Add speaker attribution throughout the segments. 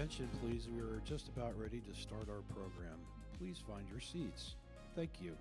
Speaker 1: Attention, please. We are just about ready to start our program. Please find your seats. Thank you.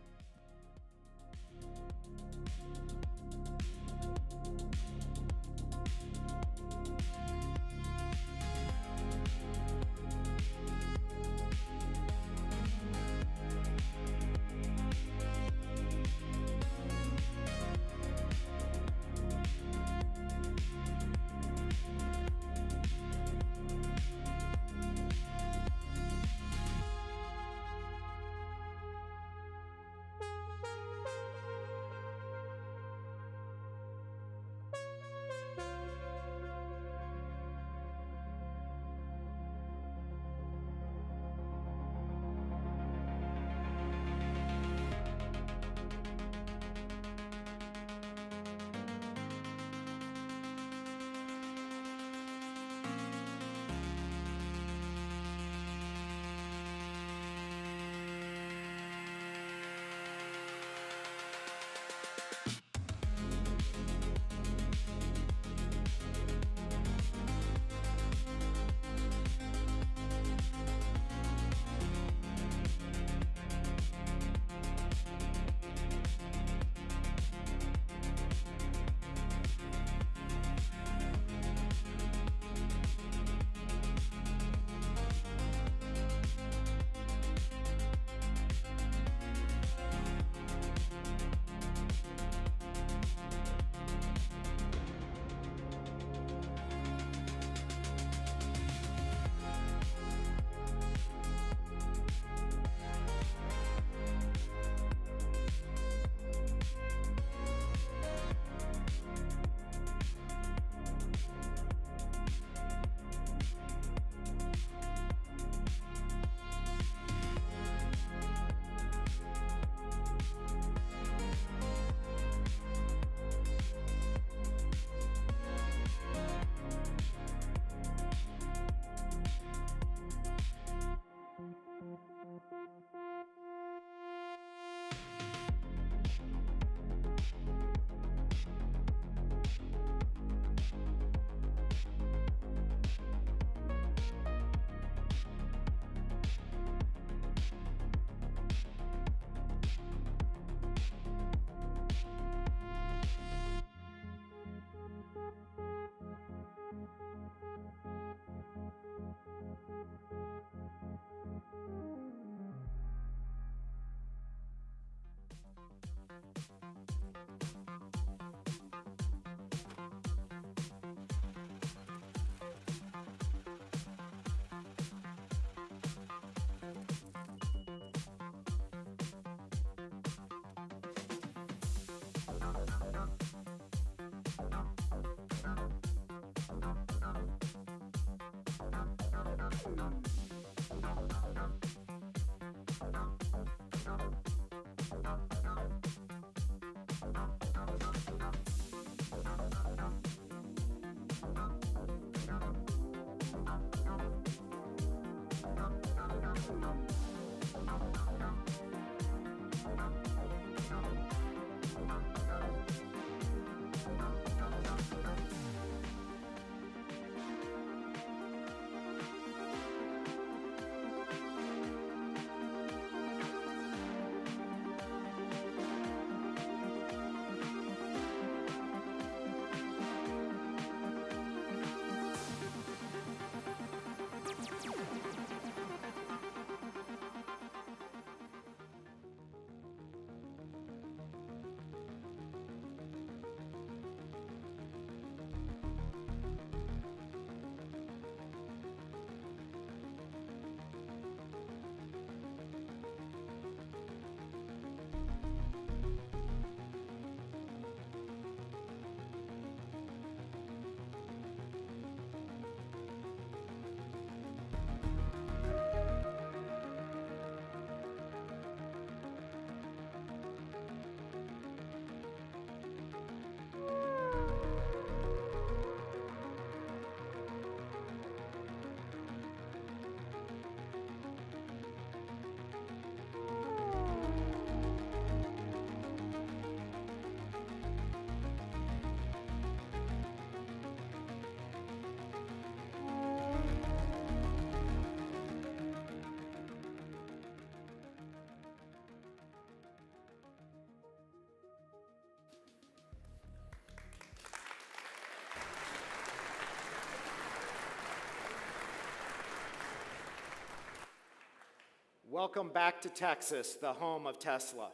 Speaker 2: Welcome back to Texas, the home of Tesla.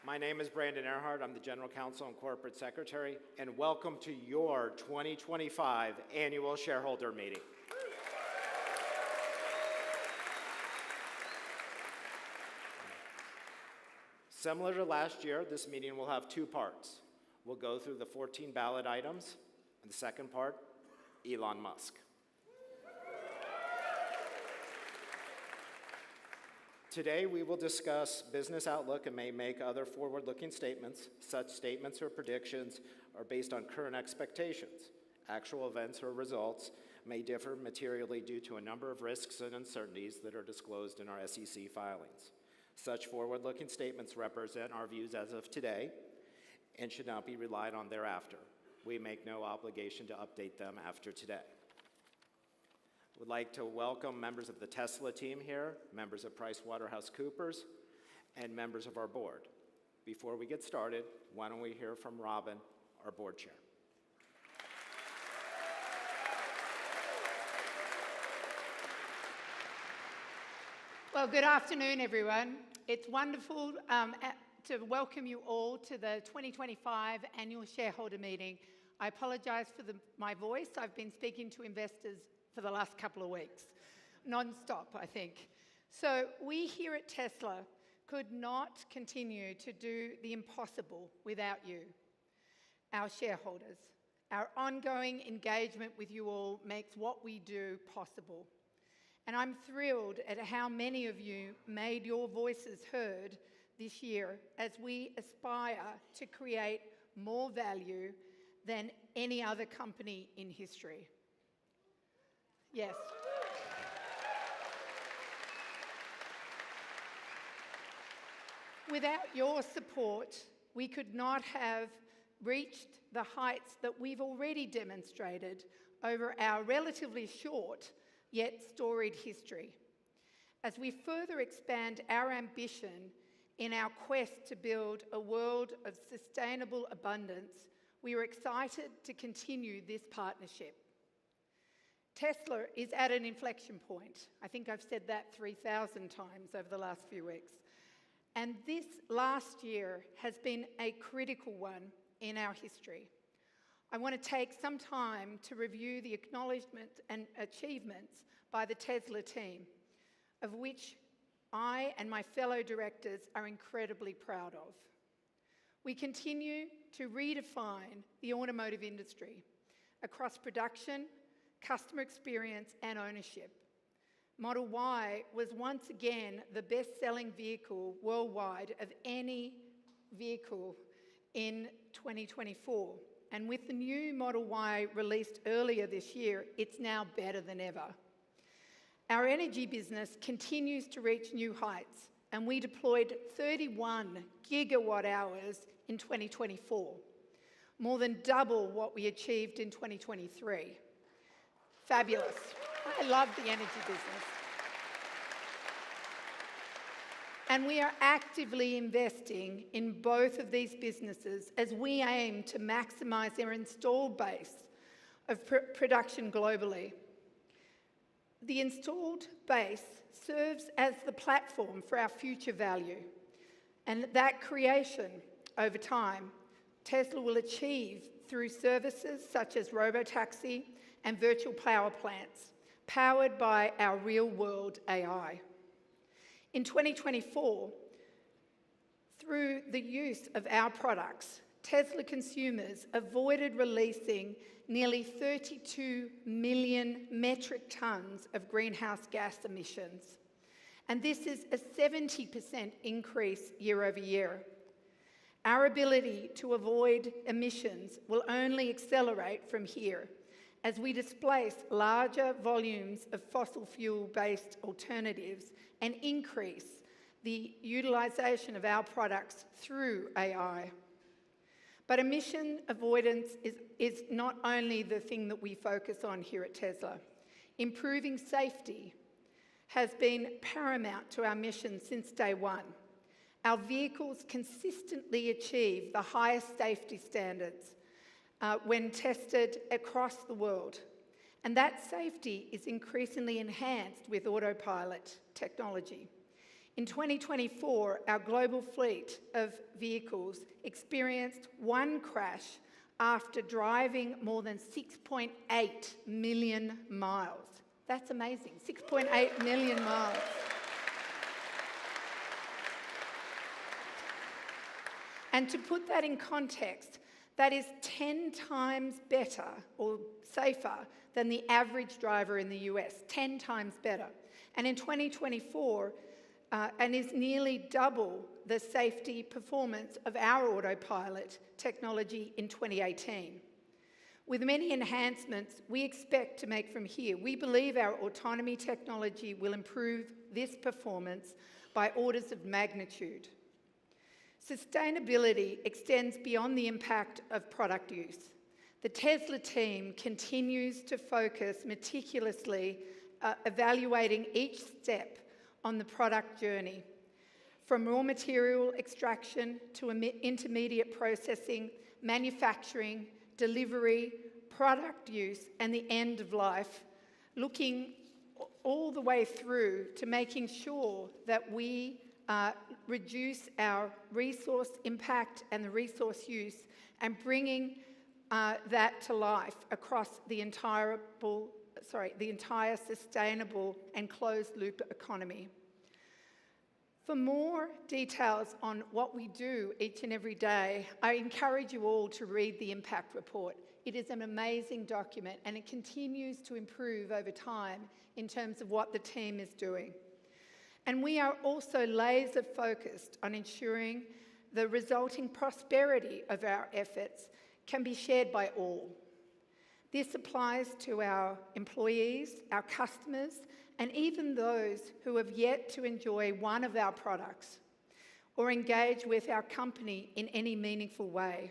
Speaker 2: My name is Brandon Earhart. I'm the General Counsel and Corporate Secretary, and welcome to your 2025 Annual Shareholder Meeting. Similar to last year, this meeting will have two parts. We'll go through the 14 ballot items, and the second part, Elon Musk. Today, we will discuss business outlook and may make other forward-looking statements. Such statements or predictions are based on current expectations. Actual events or results may differ materially due to a number of risks and uncertainties that are disclosed in our SEC filings. Such forward-looking statements represent our views as of today and should not be relied on thereafter. We make no obligation to update them after today. Would like to welcome members of the Tesla team here, members of PricewaterhouseCoopers, and members of our board. Before we get started, why don't we hear from Robin, our board chair.
Speaker 3: Well, good afternoon, everyone. It's wonderful to welcome you all to the 2025 Annual Shareholder Meeting. I apologise for my voice. I've been speaking to investors for the last couple of weeks, non-stop, I think. So we here at Tesla could not continue to do the impossible without you, our shareholders. Our ongoing engagement with you all makes what we do possible. And I'm thrilled at how many of you made your voices heard this year as we aspire to create more value than any other company in history. Yes. Without your support, we could not have reached the heights that we've already demonstrated over our relatively short yet storied history. As we further expand our ambition in our quest to build a world of sustainable abundance, we are excited to continue this partnership. Tesla is at an inflection point. I think I've said that 3,000 times over the last few weeks. And this last year has been a critical one in our history. I want to take some time to review the acknowledgements and achievements by the Tesla team, of which I and my fellow directors are incredibly proud of. We continue to redefine the automotive industry across production, customer experience, and ownership. Model Y was once again the best-selling vehicle worldwide of any vehicle in 2024. And with the new Model Y released earlier this year, it's now better than ever. Our energy business continues to reach new heights, and we deployed 31 gigawatt hours in 2024, more than double what we achieved in 2023. Fabulous. I love the energy business. And we are actively investing in both of these businesses as we aim to maximize their installed base of production globally. The installed base serves as the platform for our future value, and that creation over time, Tesla will achieve through services such as robotaxi and virtual power plants, powered by our real-world AI. In 2024, through the use of our products, Tesla consumers avoided releasing nearly 32 million metric tons of greenhouse gas emissions. And this is a 70% increase year over year. Our ability to avoid emissions will only accelerate from here as we displace larger volumes of fossil fuel-based alternatives and increase the utilisation of our products through AI. But emission avoidance is not only the thing that we focus on here at Tesla. Improving safety has been paramount to our mission since day one. Our vehicles consistently achieve the highest safety standards when tested across the world. And that safety is increasingly enhanced with autopilot technology. In 2024, our global fleet of vehicles experienced one crash after driving more than 6.8 million miles. That's amazing, 6.8 million miles. And to put that in context, that is 10 times better or safer than the average driver in the US, 10 times better. And in 2024, and is nearly double the safety performance of our autopilot technology in 2018. With many enhancements we expect to make from here, we believe our autonomy technology will improve this performance by orders of magnitude. Sustainability extends beyond the impact of product use. The Tesla team continues to focus meticulously, evaluating each step on the product journey, from raw material extraction to intermediate processing, manufacturing, delivery, product use, and the end of life, looking all the way through to making sure that we reduce our resource impact and the resource use and bringing that to life across the entire sustainable and closed-loop economy. For more details on what we do each and every day, I encourage you all to read the Impact Report. It is an amazing document and it continues to improve over time in terms of what the team is doing. And we are also laser-focused on ensuring the resulting prosperity of our efforts can be shared by all. This applies to our employees, our customers, and even those who have yet to enjoy one of our products or engage with our company in any meaningful way.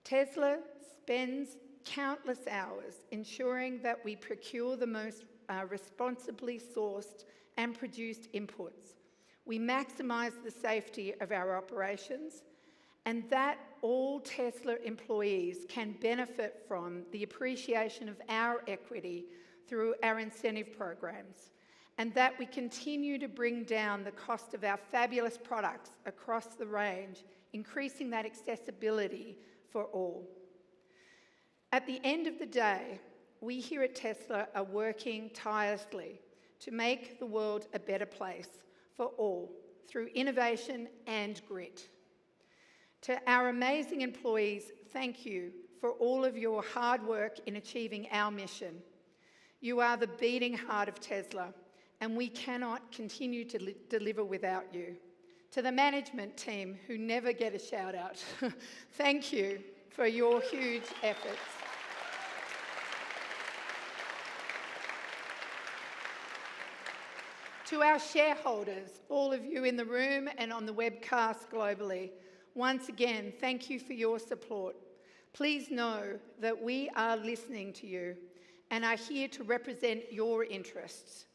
Speaker 3: Tesla spends countless hours ensuring that we procure the most responsibly sourced and produced inputs. We maximise the safety of our operations, and that all Tesla employees can benefit from the appreciation of our equity through our incentive programs, and that we continue to bring down the cost of our fabulous products across the range, increasing that accessibility for all. At the end of the day, we here at Tesla are working tirelessly to make the world a better place for all through innovation and grit. To our amazing employees, thank you for all of your hard work in achieving our mission. You are the beating heart of Tesla, and we cannot continue to deliver without you. To the management team who never get a shout out, thank you for your huge efforts. To our shareholders, all of you in the room and on the webcast globally, once again, thank you for your support. Please know that we are listening to you and are here to represent your interests.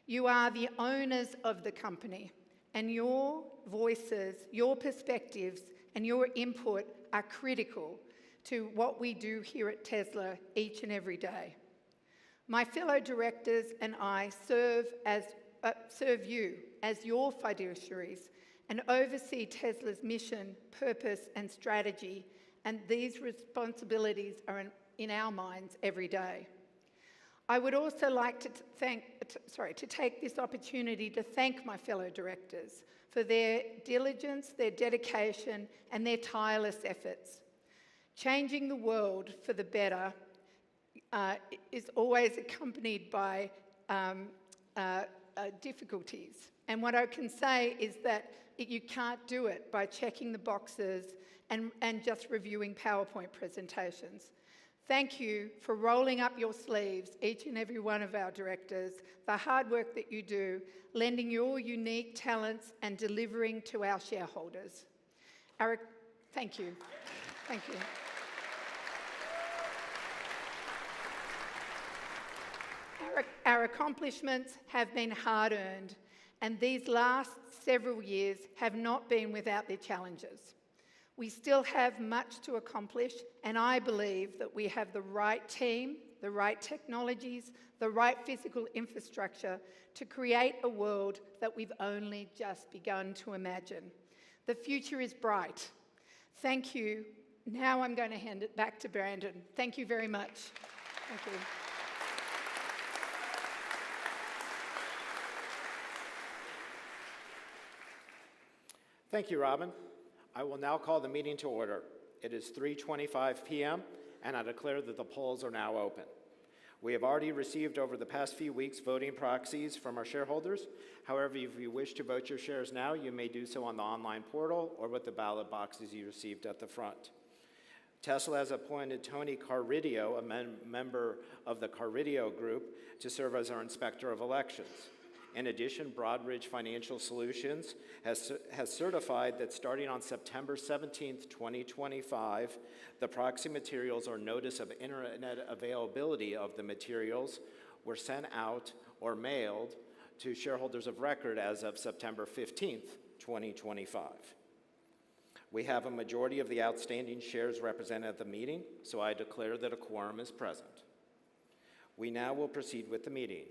Speaker 3: You are the owners of the company, and your voices, your perspectives, and your input are critical to what we do here at Tesla each and every day. My fellow directors and I serve you as your fiduciaries and oversee Tesla's mission, purpose, and strategy, and these responsibilities are in our minds every day. I would also like to take this opportunity to thank my fellow directors for their diligence, their dedication, and their tireless efforts. Changing the world for the better is always accompanied by difficulties. And what I can say is that you can't do it by checking the boxes and just reviewing PowerPoint presentations. Thank you for rolling up your sleeves, each and every one of our directors, the hard work that you do, lending your unique talents and delivering to our shareholders. Thank you. Thank you. Our accomplishments have been hard-earned, and these last several years have not been without their challenges. We still have much to accomplish, and I believe that we have the right team the right technologies, the right physical infrastructure to create a world that we've only just begun to imagine. The future is bright. Thank you. Now I'm going to hand it back to Brandon. Thank you very much. Thank you.
Speaker 2: Thank you, Robin. I will now call the meeting to order. It is 3:25 p.m., and I declare that the polls are now open. We have already received over the past few weeks voting proxies from our shareholders. However, if you wish to vote your shares now, you may do so on the online portal or with the ballot boxes you received at the front. Tesla has appointed Tony Carridio, a member of the Carridio Group, to serve as our Inspector of Elections. In addition, Broadridge Financial Solutions has certified that starting on September 17th, 2025, the proxy materials or notice of internet availability of the materials were sent out or mailed to shareholders of record as of September 15th, 2025. We have a majority of the outstanding shares represented at the meeting, so I declare that a quorum is present. We now will proceed with the meeting.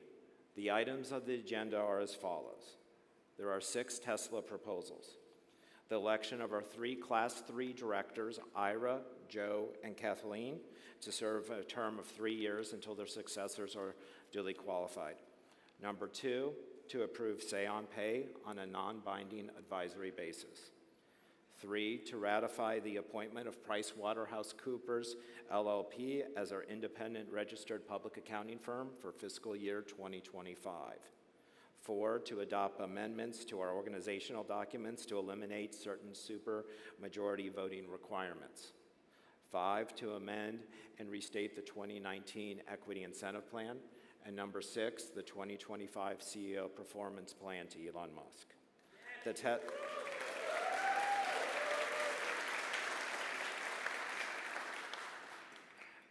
Speaker 2: The items of the agenda are as follows. There are 6 Tesla proposals. The election of our 3 Class 3 directors, Ira, Joe, and Kathleen, to serve a term of 3 years until their successors are duly qualified. Number 2, to approve say-on-pay on a non-binding advisory basis. 3, to ratify the appointment of PricewaterhouseCoopers LLP as our independent registered public accounting firm for fiscal year 2025. 4, to adopt amendments to our organizational documents to eliminate certain supermajority voting requirements. 5, to amend and restate the 2019 Equity Incentive Plan. And number 6, the 2025 CEO Performance Plan to Elon Musk.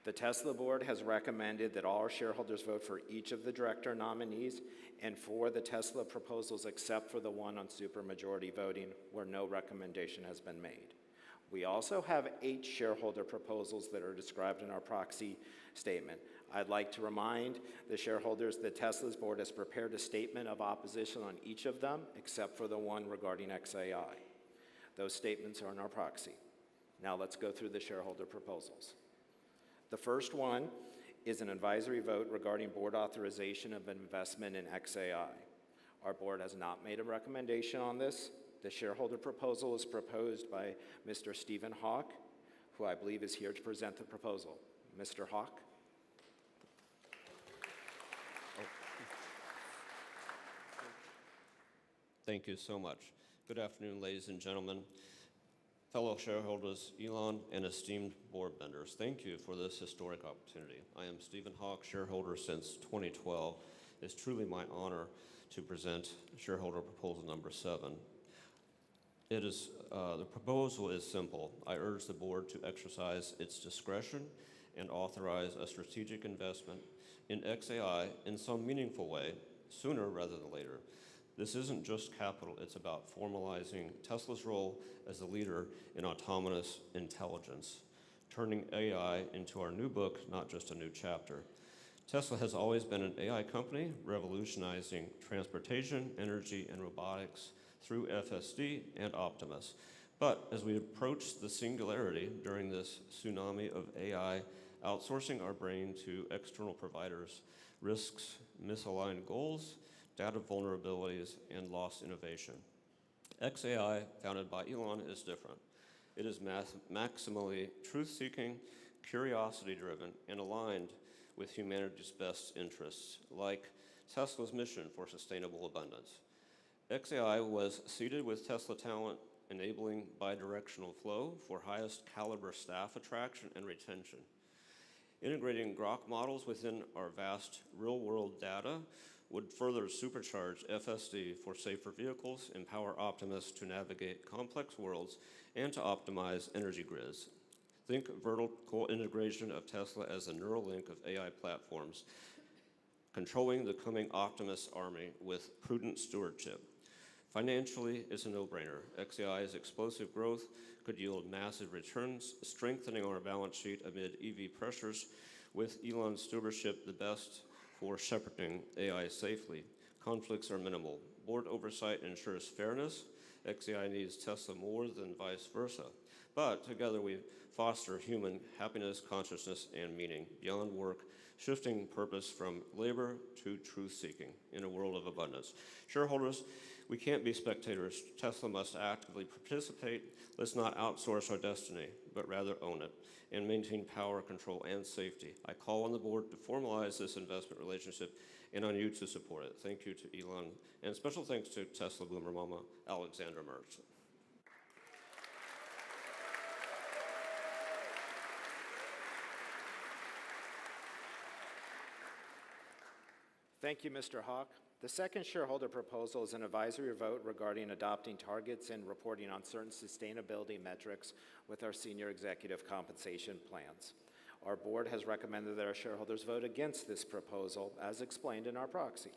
Speaker 2: The Tesla board has recommended that all our shareholders vote for each of the director nominees and for the Tesla proposals except for the one on supermajority voting where no recommendation has been made. We also have 8 shareholder proposals that are described in our proxy statement. I'd like to remind the shareholders that Tesla's board has prepared a statement of opposition on each of them except for the one regarding XAI. Those statements are in our proxy. Now let's go through the shareholder proposals. The first one is an advisory vote regarding board authorization of investment in XAI. Our board has not made a recommendation on this. The shareholder proposal is proposed by Mr. Stephen Hawk, who I believe is here to present the proposal. Mr. Hawk?
Speaker 4: Thank you so much. Good afternoon, ladies and gentlemen. Fellow shareholders, Elon, and esteemed board members, thank you for this historic opportunity. I am Stephen Hawk, shareholder since 2012. It's truly my honor to present shareholder proposal number 7. The proposal is simple. I urge the board to exercise its discretion and authorize a strategic investment in XAI in some meaningful way, sooner rather than later. This isn't just capital, it's about formalizing Tesla's role as a leader in autonomous intelligence, turning AI into our new book, not just a new chapter. Tesla has always been an AI company, revolutionizing transportation, energy, and robotics through FSD and Optimus. But as we approach the singularity during this tsunami of AI, outsourcing our brain to external providers risks misaligned goals, data vulnerabilities, and lost innovation. XAI, founded by Elon, is different. It is maximally truth-seeking, curiosity-driven, and aligned with humanity's best interests, like Tesla's mission for sustainable abundance. XAI was seeded with Tesla talent, enabling bidirectional flow for highest caliber staff attraction and retention. Integrating Grok models within our vast real-world data would further supercharge FSD for safer vehicles, empower Optimus to navigate complex worlds, and to optimize energy grids. Think vertical integration of Tesla as a neural link of AI platforms, controlling the coming Optimus army with prudent stewardship. Financially, it's a no-brainer. XAI's explosive growth could yield massive returns, strengthening our balance sheet amid EV pressures, With Elon's stewardship the best for shepherding AI safely, conflicts are minimal. Board oversight ensures fairness. XAI needs Tesla more than vice versa. But together we foster human happiness, consciousness, and meaning beyond work, shifting purpose from labor to truth-seeking in a world of abundance. Shareholders, we can't be spectators. Tesla must actively participate. Let's not outsource our destiny, but rather own it and maintain power, control, and safety. I call on the board to formalize this investment relationship and on you to support it. Thank you to Elon, and special thanks to Tesla Boomer Mama, Alexandra Mertz.
Speaker 2: Thank you, Mr. Hawk. The second shareholder proposal is an advisory vote regarding adopting targets and reporting on certain sustainability metrics with our senior executive compensation plans. Our board has recommended that our shareholders vote against this proposal, as explained in our proxy.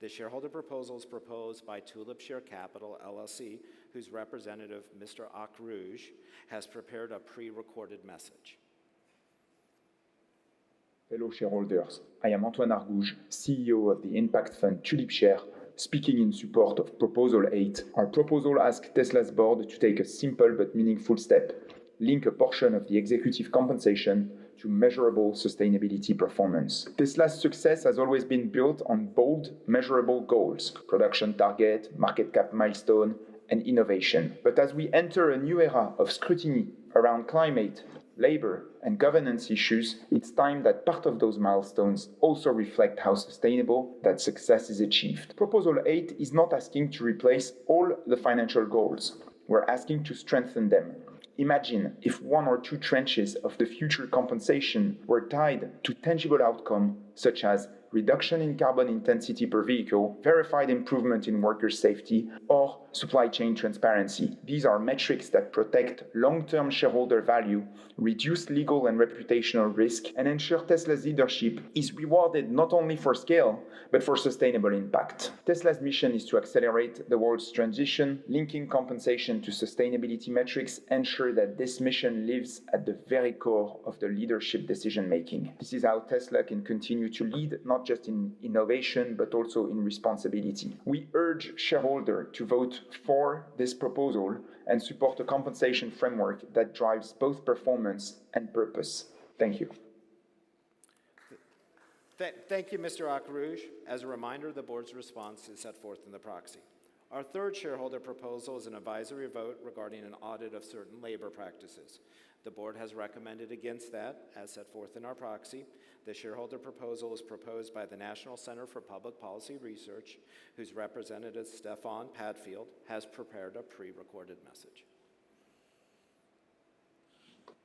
Speaker 2: The shareholder proposal is proposed by Tulip Share Capital, LLC, whose representative, Mr. Akrouge, has prepared a pre-recorded message.
Speaker 5: Fellow shareholders, I am Antoine Argouge, CEO of the impact fund Tulip Share, speaking in support of Proposal 8. Our proposal asks Tesla's board to take a simple but meaningful step, link a portion of the executive compensation to measurable sustainability performance. Tesla's success has always been built on bold, measurable goals, production target, market cap milestone, and innovation. But as we enter a new era of scrutiny around climate, labor, and governance issues, it's time that part of those milestones also reflect how sustainable that success is achieved. Proposal 8 is not asking to replace all the financial goals. We're asking to strengthen them. Imagine if one or two tranches of the future compensation were tied to tangible outcomes such as reduction in carbon intensity per vehicle, verified improvement in worker safety, or supply chain transparency. These are metrics that protect long-term shareholder value, reduce legal and reputational risk, and ensure Tesla's leadership is rewarded not only for scale, but for sustainable impact. Tesla's mission is to accelerate the world's transition, linking compensation to sustainability metrics, ensure that this mission lives at the very core of the leadership decision-making. This is how Tesla can continue to lead, not just in innovation, but also in responsibility. We urge shareholders to vote for this proposal and support a compensation framework that drives both performance and purpose. Thank you.
Speaker 2: Thank you, Mr. Akrouge. As a reminder, the board's response is set forth in the proxy. Our third shareholder proposal is an advisory vote regarding an audit of certain labor practices. The board has recommended against that, as set forth in our proxy. The shareholder proposal is proposed by the National Center for Public Policy Research, whose representative, Stefan Padfield, has prepared a pre-recorded message.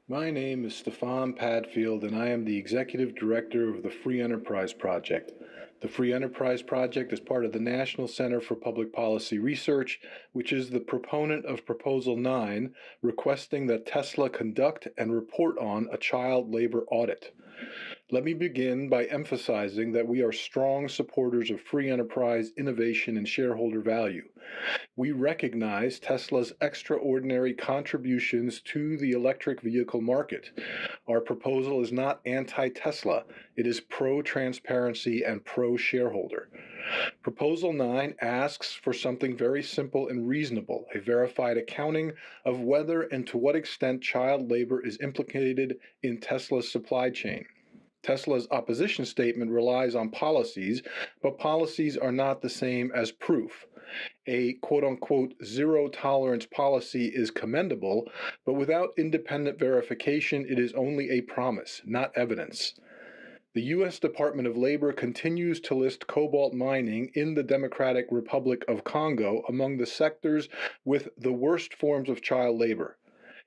Speaker 1: My name is Stefan Padfield, and I am the Executive Director of the Free Enterprise Project. The Free Enterprise Project is part of the National Center for Public Policy Research, which is the proponent of Proposal 9, requesting that Tesla conduct and report on a child labor audit. Let me begin by emphasizing that we are strong supporters of free enterprise, innovation, and shareholder value. We recognize Tesla's extraordinary contributions to the electric vehicle market. Our proposal is not anti-Tesla. It is pro-transparency and pro-shareholder. Proposal 9 asks for something very simple and reasonable, a verified accounting of whether and to what extent child labor is implicated in Tesla's supply chain. Tesla's opposition statement relies on policies, but policies are not the same as proof. A quote-unquote zero-tolerance policy is commendable, but without independent verification, it is only a promise, not evidence. The U.S. Department of Labor continues to list cobalt mining in the Democratic Republic of Congo among the sectors with the worst forms of child labor.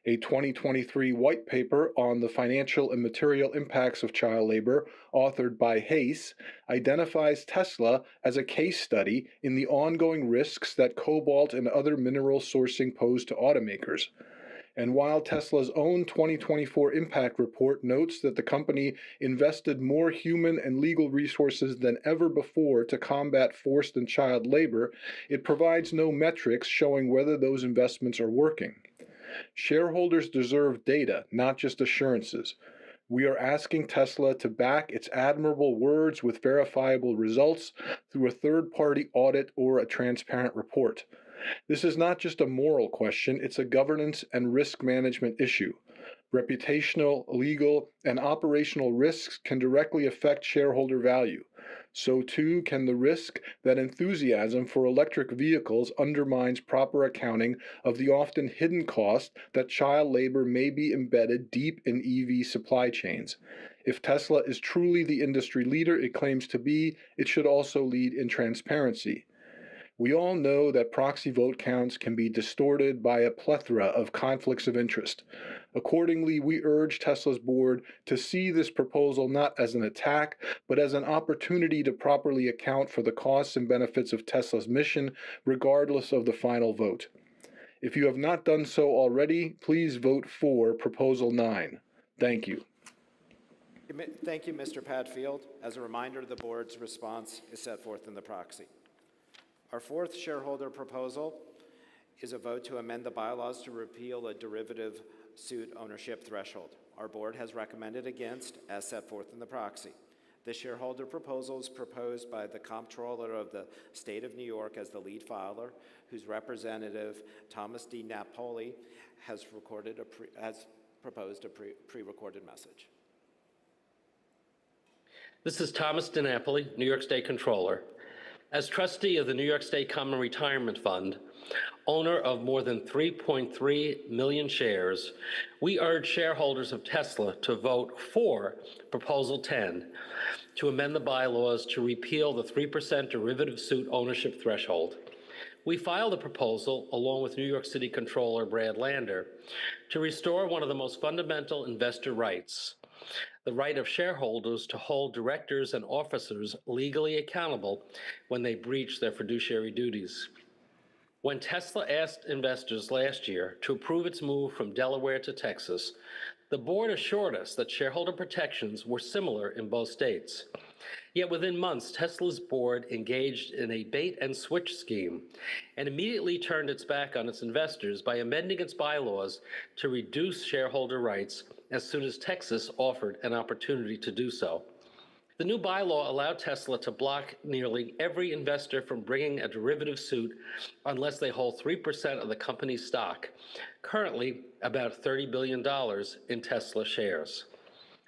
Speaker 1: A 2023 white paper on the financial and material impacts of child labor, authored by Hayes, identifies Tesla as a case study in the ongoing risks that cobalt and other mineral sourcing pose to automakers. And while Tesla's own 2024 impact report notes that the company invested more human and legal resources than ever before to combat forced and child labor, it provides no metrics showing whether those investments are working. Shareholders deserve data, not just assurances. We are asking Tesla to back its admirable words with verifiable results through a third-party audit or a transparent report. This is not just a moral question, it's a governance and risk management issue. Reputational, legal, and operational risks can directly affect shareholder value. So too can the risk that enthusiasm for electric vehicles undermines proper accounting of the often hidden cost that child labor may be embedded deep in EV supply chains. If Tesla is truly the industry leader it claims to be, it should also lead in transparency. We all know that proxy vote counts can be distorted by a plethora of conflicts of interest. Accordingly, we urge Tesla's board to see this proposal not as an attack, but as an opportunity to properly account for the costs and benefits of Tesla's mission, regardless of the final vote. If you have not done so already, please vote for Proposal 9. Thank you.
Speaker 2: Thank you, Mr. Padfield. As a reminder, the board's response is set forth in the proxy. Our fourth shareholder proposal is a vote to amend the bylaws to repeal a derivative suit ownership threshold. Our board has recommended against, as set forth in the proxy. The shareholder proposal is proposed by the Comptroller of the State of New York as the lead filer, whose representative, Thomas D. Napoli, has proposed a pre-recorded message.
Speaker 6: This is Thomas DiNapoli, New York State Comptroller. As trustee of the New York State Common Retirement Fund, owner of more than 3.3 million shares, we urge shareholders of Tesla to vote for Proposal 10 to amend the bylaws to repeal the 3% derivative suit ownership threshold. We filed a proposal, along with New York City Comptroller Brad Lander, to restore one of the most fundamental investor rights, the right of shareholders to hold directors and officers legally accountable when they breach their fiduciary duties. When Tesla asked investors last year to approve its move from Delaware to Texas, the board assured us that shareholder protections were similar in both states. Yet within months, Tesla's board engaged in a bait-and-switch scheme and immediately turned its back on its investors by amending its bylaws to reduce shareholder rights as soon as Texas offered an opportunity to do so. The new bylaw allowed Tesla to block nearly every investor from bringing a derivative suit unless they hold 3% of the company's stock, currently about $30 billion in Tesla shares.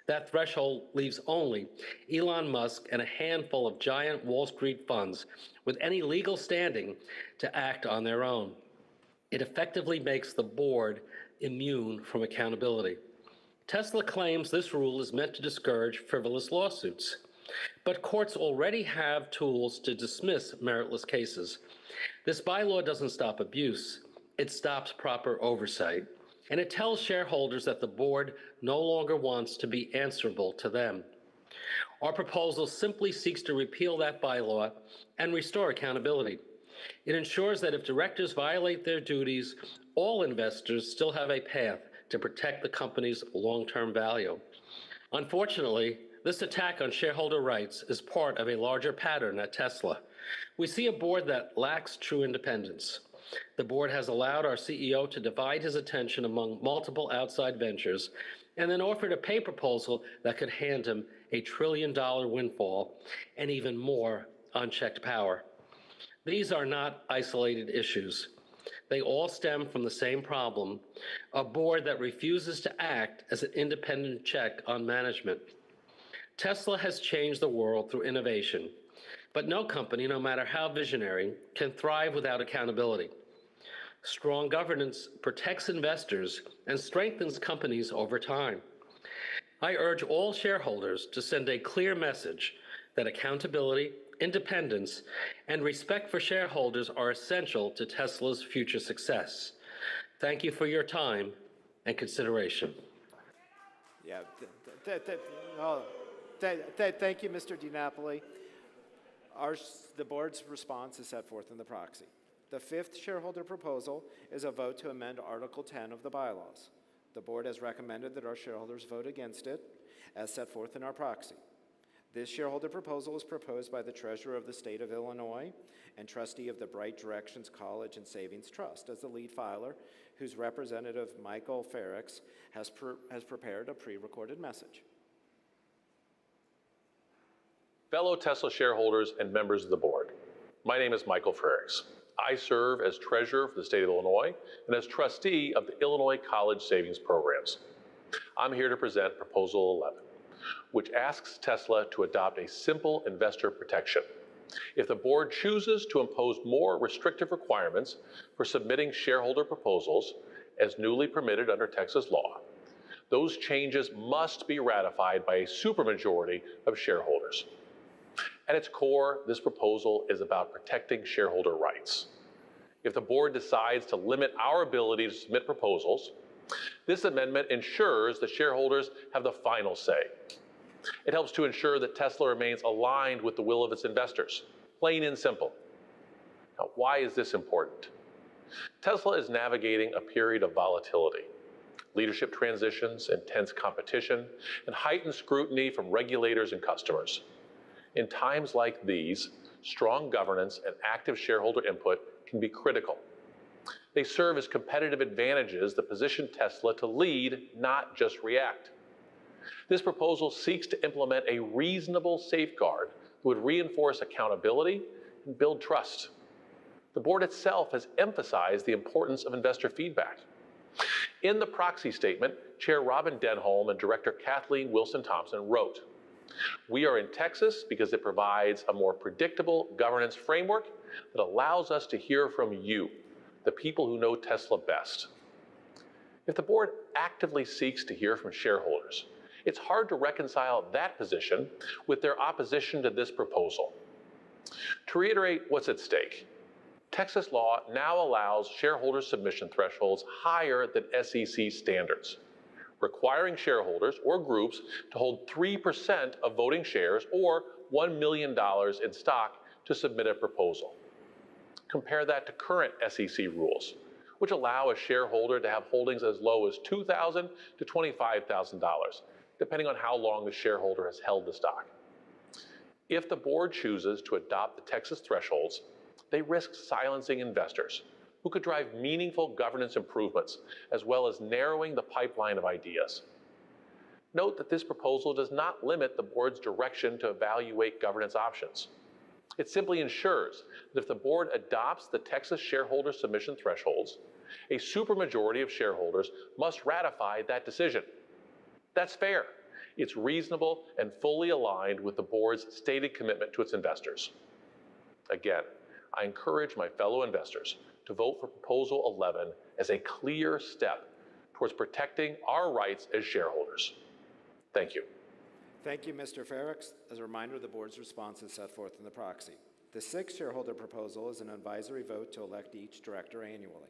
Speaker 6: That threshold leaves only Elon Musk and a handful of giant Wall Street funds with any legal standing to act on their own. It effectively makes the board immune from accountability. Tesla claims this rule is meant to discourage frivolous lawsuits, but courts already have tools to dismiss meritless cases. This bylaw doesn't stop abuse, it stops proper oversight, and it tells shareholders that the board no longer wants to be answerable to them. Our proposal simply seeks to repeal that bylaw and restore accountability. It ensures that if directors violate their duties, all investors still have a path to protect the company's long-term value. Unfortunately, this attack on shareholder rights is part of a larger pattern at Tesla. We see a board that lacks true independence. The board has allowed our CEO to divide his attention among multiple outside ventures and then offered a pay proposal that could hand him a $1 trillion windfall and even more unchecked power. These are not isolated issues. They all stem from the same problem, a board that refuses to act as an independent check on management. Tesla has changed the world through innovation, but no company, no matter how visionary, can thrive without accountability. Strong governance protects investors and strengthens companies over time. I urge all shareholders to send a clear message that accountability, independence, and respect for shareholders are essential to Tesla's future success. Thank you for your time and consideration.
Speaker 2: Yeah, thank you, Mr. DiNapoli. The board's response is set forth in the proxy. The fifth shareholder proposal is a vote to amend Article 10 of the bylaws. The board has recommended that our shareholders vote against it, as set forth in our proxy. This shareholder proposal is proposed by the Treasurer of the State of Illinois and trustee of the Bright Directions College and Savings Trust as the lead filer, whose representative, Michael Ferrix, has prepared a pre-recorded message.
Speaker 7: Fellow Tesla shareholders and members of the board, my name is Michael Frerichs. I serve as treasurer for the state of Illinois and as trustee of the Illinois College Savings Programs. I'm here to present Proposal 11, which asks Tesla to adopt a simple investor protection. If the board chooses to impose more restrictive requirements for submitting shareholder proposals as newly permitted under Texas law, those changes must be ratified by a supermajority of shareholders. At its core, this proposal is about protecting shareholder rights. If the board decides to limit our ability to submit proposals, this amendment ensures that shareholders have the final say. It helps to ensure that Tesla remains aligned with the will of its investors, plain and simple. Now, why is this important? Tesla is navigating a period of volatility, leadership transitions, intense competition, and heightened scrutiny from regulators and customers. In times like these, strong governance and active shareholder input can be critical. They serve as competitive advantages that position Tesla to lead, not just react. This proposal seeks to implement a reasonable safeguard that would reinforce accountability and build trust. The board itself has emphasized the importance of investor feedback. In the proxy statement, Chair Robin Denholm and Director Kathleen Wilson-Thompson wrote, "We are in Texas because it provides a more predictable governance framework that allows us to hear from you, the people who know Tesla best." If the board actively seeks to hear from shareholders, it's hard to reconcile that position with their opposition to this proposal. To reiterate what's at stake, Texas law now allows shareholder submission thresholds higher than SEC standards, requiring shareholders or groups to hold 3% of voting shares or $1 million in stock to submit a proposal. Compare that to current SEC rules, which allow a shareholder to have holdings as low as $2,000 to $25,000, depending on how long the shareholder has held the stock. If the board chooses to adopt the Texas thresholds, they risk silencing investors who could drive meaningful governance improvements, as well as narrowing the pipeline of ideas. Note that this proposal does not limit the board's direction to evaluate governance options. It simply ensures that if the board adopts the Texas shareholder submission thresholds, a supermajority of shareholders must ratify that decision. That's fair. It's reasonable and fully aligned with the board's stated commitment to its investors. Again, I encourage my fellow investors to vote for Proposal 11 as a clear step towards protecting our rights as shareholders. Thank you.
Speaker 2: Thank you, Mr. Frerichs. As a reminder, the board's response is set forth in the proxy. The sixth shareholder proposal is an advisory vote to elect each director annually.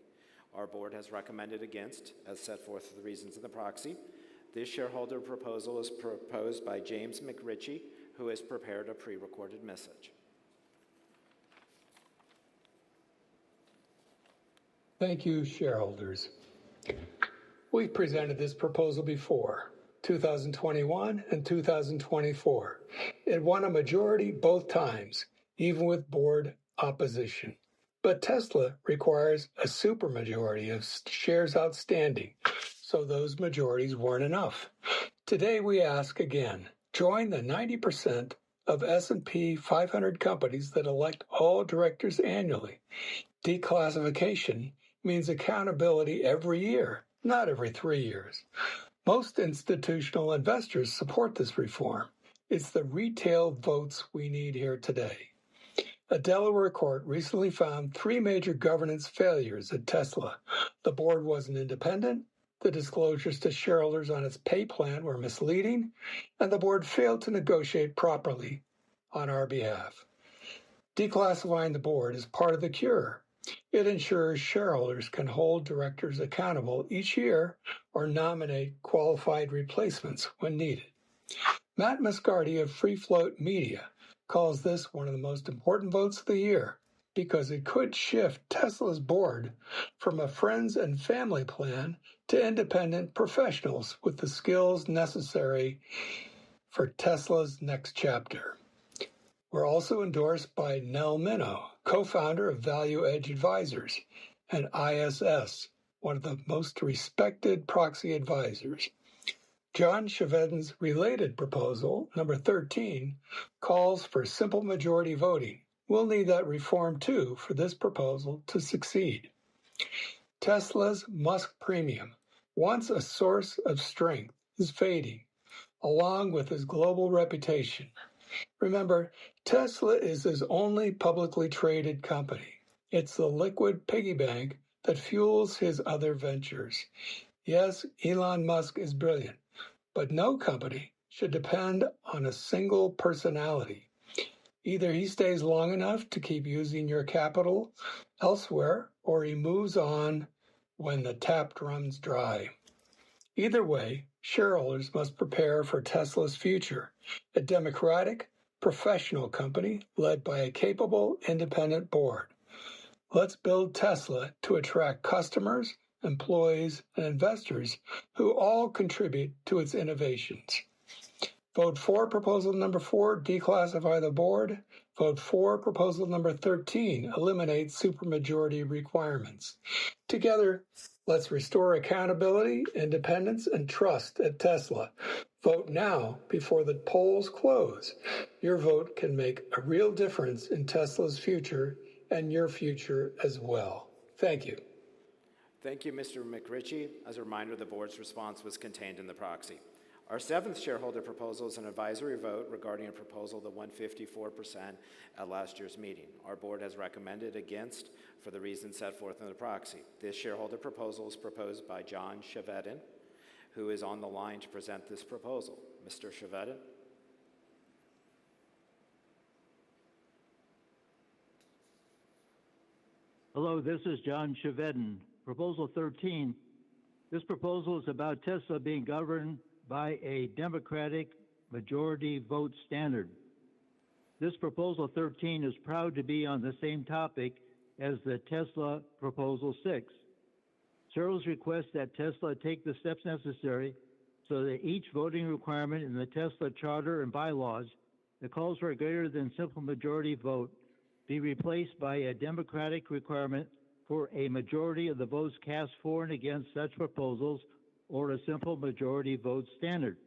Speaker 2: Our board has recommended against, as set forth the reasons in the proxy. This shareholder proposal is proposed by James McRitchie, who has prepared a pre-recorded message.
Speaker 8: Thank you, shareholders. We've presented this proposal before, 2021 and 2024. It won a majority both times, even with board opposition. But Tesla requires a supermajority of shares outstanding, so those majorities weren't enough. Today we ask again, join the 90% of S&P 500 companies that elect all directors annually. Declassification means accountability every year, not every 3 years. Most institutional investors support this reform. It's the retail votes we need here today. A Delaware court recently found 3 major governance failures at Tesla. The board wasn't independent, the disclosures to shareholders on its pay plan were misleading, and the board failed to negotiate properly on our behalf. Declassifying the board is part of the cure. It ensures shareholders can hold directors accountable each year or nominate qualified replacements when needed. Matt Moscardi of Free Float Media calls this one of the most important votes of the year because it could shift Tesla's board from a friends and family plan to independent professionals with the skills necessary for Tesla's next chapter. We're also endorsed by Nell Minow, co-founder of Value Edge Advisors, and ISS, one of the most respected proxy advisors. John Chevedden's related proposal, number 13, calls for simple majority voting. We'll need that reform too for this proposal to succeed. Tesla's Musk premium, once a source of strength, is fading, along with his global reputation. Remember, Tesla is his only publicly traded company. It's the liquid piggy bank that fuels his other ventures. Yes, Elon Musk is brilliant, but no company should depend on a single personality. Either he stays long enough to keep using your capital elsewhere, or he moves on when the tap runs dry. Either way, shareholders must prepare for Tesla's future, a democratic, professional company led by a capable, independent board. Let's build Tesla to attract customers, employees, and investors who all contribute to its innovations. Vote for proposal number 4, declassify the board. Vote for proposal number 13, eliminate supermajority requirements. Together, let's restore accountability, independence, and trust at Tesla. Vote now before the polls close. Your vote can make a real difference in Tesla's future and your future as well. Thank you.
Speaker 2: Thank you, Mr. McRitchie. As a reminder, the board's response was contained in the proxy. Our seventh shareholder proposal is an advisory vote regarding a proposal that won 54% at last year's meeting. Our board has recommended against for the reasons set forth in the proxy. This shareholder proposal is proposed by John Chevedden, who is on the line to present this proposal. Mr. Chevedden.
Speaker 9: Hello, this is John Chevedden. Proposal 13. This proposal is about Tesla being governed by a Democratic majority vote standard. This Proposal 13 is proud to be on the same topic as the Tesla Proposal 6. Shareholders request that Tesla take the steps necessary so that each voting requirement in the Tesla charter and bylaws that calls for a greater than simple majority vote be replaced by a Democratic requirement for a majority of the votes cast for and against such proposals, or a simple majority vote standard.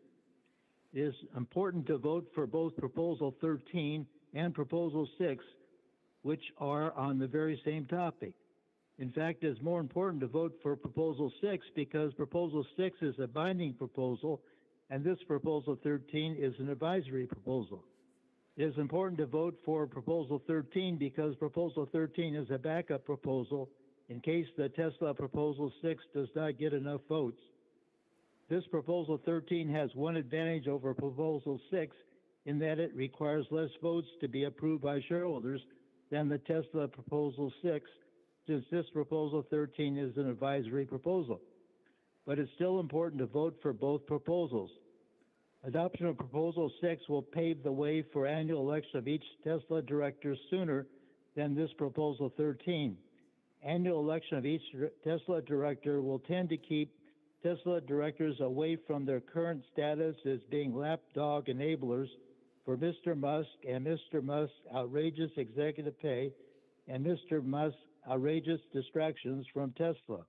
Speaker 9: It is important to vote for both Proposal 13 and Proposal 6, which are on the very same topic. In fact, it's more important to vote for Proposal 6 because Proposal 6 is a binding proposal, and this Proposal 13 is an advisory proposal. It is important to vote for Proposal 13 because Proposal 13 is a backup proposal in case the Tesla Proposal 6 does not get enough votes. This Proposal 13 has one advantage over Proposal 6 in that it requires less votes to be approved by shareholders than the Tesla Proposal 6, since this Proposal 13 is an advisory proposal. But it's still important to vote for both proposals. Adoption of Proposal 6 will pave the way for annual election of each Tesla director sooner than this Proposal 13. Annual election of each Tesla director will tend to keep Tesla directors away from their current status as being lapdog enablers for Mr. Musk and Mr. Musk's outrageous executive pay and Mr. Musk's outrageous distractions from Tesla.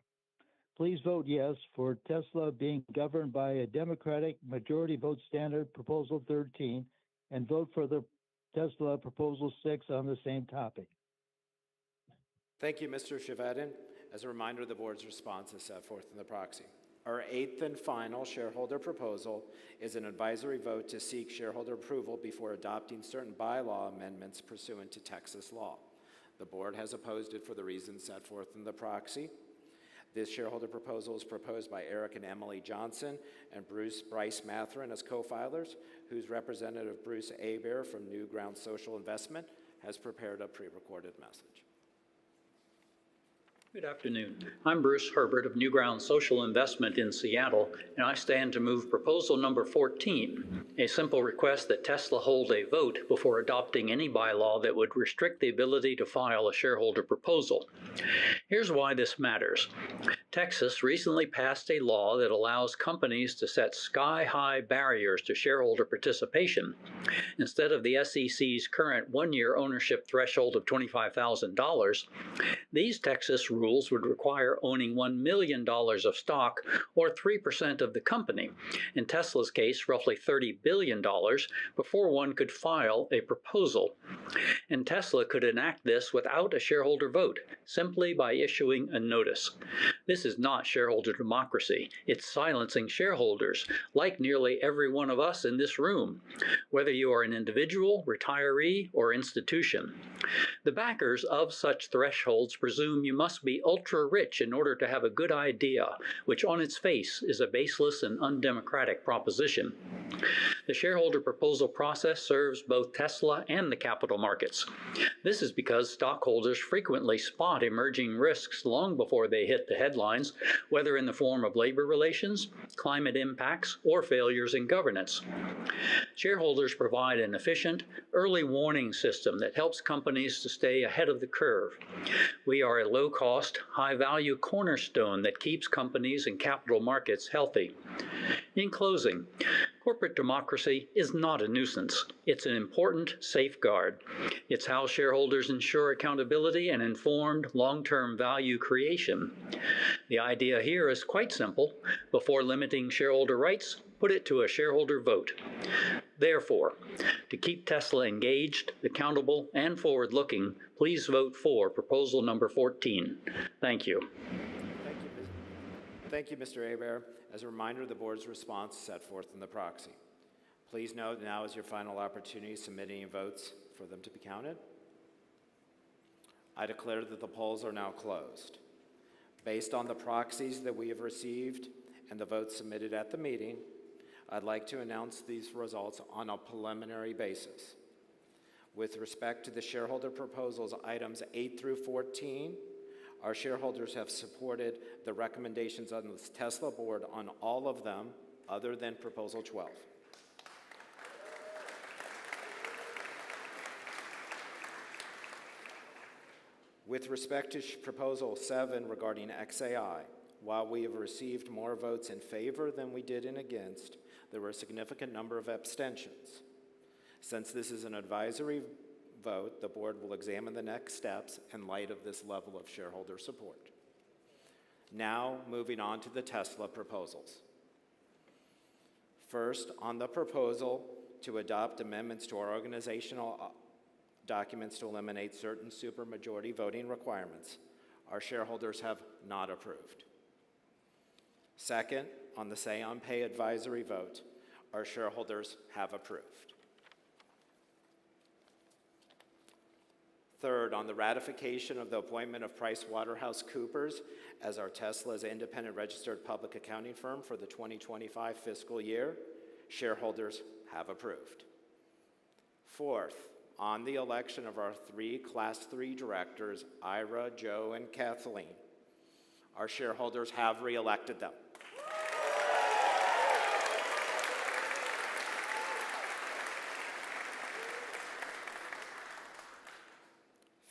Speaker 9: Please vote yes for Tesla being governed by a Democratic majority vote standard, Proposal 13, and vote for the Tesla Proposal 6 on the same topic.
Speaker 2: Thank you, Mr. Chevedden. As a reminder, the board's response is set forth in the proxy. Our eighth and final shareholder proposal is an advisory vote to seek shareholder approval before adopting certain bylaw amendments pursuant to Texas law. The board has opposed it for the reasons set forth in the proxy. This shareholder proposal is proposed by Eric and Emily Johnson and Bryce Matherin as co-filers, whose representative Bruce Abear from New Ground Social Investment has prepared a pre-recorded message.
Speaker 10: Good afternoon. I'm Bruce Herbert of New Ground Social Investment in Seattle, and I stand to move proposal number 14, a simple request that Tesla hold a vote before adopting any bylaw that would restrict the ability to file a shareholder proposal. Here's why this matters. Texas recently passed a law that allows companies to set sky-high barriers to shareholder participation. Instead of the SEC's current one-year ownership threshold of $25,000, these Texas rules would require owning $1 million of stock, or 3% of the company, in Tesla's case roughly $30 billion, before one could file a proposal. And Tesla could enact this without a shareholder vote, simply by issuing a notice. This is not shareholder democracy. It's silencing shareholders, like nearly every one of us in this room, whether you are an individual, retiree, or institution. The backers of such thresholds presume you must be ultra-rich in order to have a good idea, which on its face is a baseless and undemocratic proposition. The shareholder proposal process serves both Tesla and the capital markets. This is because stockholders frequently spot emerging risks long before they hit the headlines, whether in the form of labor relations, climate impacts, or failures in governance. Shareholders provide an efficient, early warning system that helps companies to stay ahead of the curve. We are a low-cost, high-value cornerstone that keeps companies and capital markets healthy. In closing, corporate democracy is not a nuisance. It's an important safeguard. It's how shareholders ensure accountability and informed long-term value creation. The idea here is quite simple. Before limiting shareholder rights, put it to a shareholder vote. Therefore, to keep Tesla engaged, accountable, and forward-looking, please vote for proposal number 14. Thank you.
Speaker 2: Thank you, Mr. Hebert. As a reminder, the board's response is set forth in the proxy. Please note now is your final opportunity to submit any votes for them to be counted. I declare that the polls are now closed. Based on the proxies that we have received and the votes submitted at the meeting, I'd like to announce these results on a preliminary basis. With respect to the shareholder proposals, items 8 through 14, our shareholders have supported the recommendations on the Tesla board on all of them, other than Proposal 12. With respect to Proposal 7 regarding XAI, while we have received more votes in favor than we did in against, there were a significant number of abstentions. Since this is an advisory vote, the board will examine the next steps in light of this level of shareholder support. Now, moving on to the Tesla proposals. First, on the proposal to adopt amendments to our organizational documents to eliminate certain supermajority voting requirements, our shareholders have not approved. Second, on the Say on Pay advisory vote, our shareholders have approved. Third, on the ratification of the appointment of PricewaterhouseCoopers as our Tesla's independent registered public accounting firm for the 2025 fiscal year, shareholders have approved. Fourth, on the election of our 3 Class 3 directors, Ira, Joe, and Kathleen, our shareholders have re-elected them.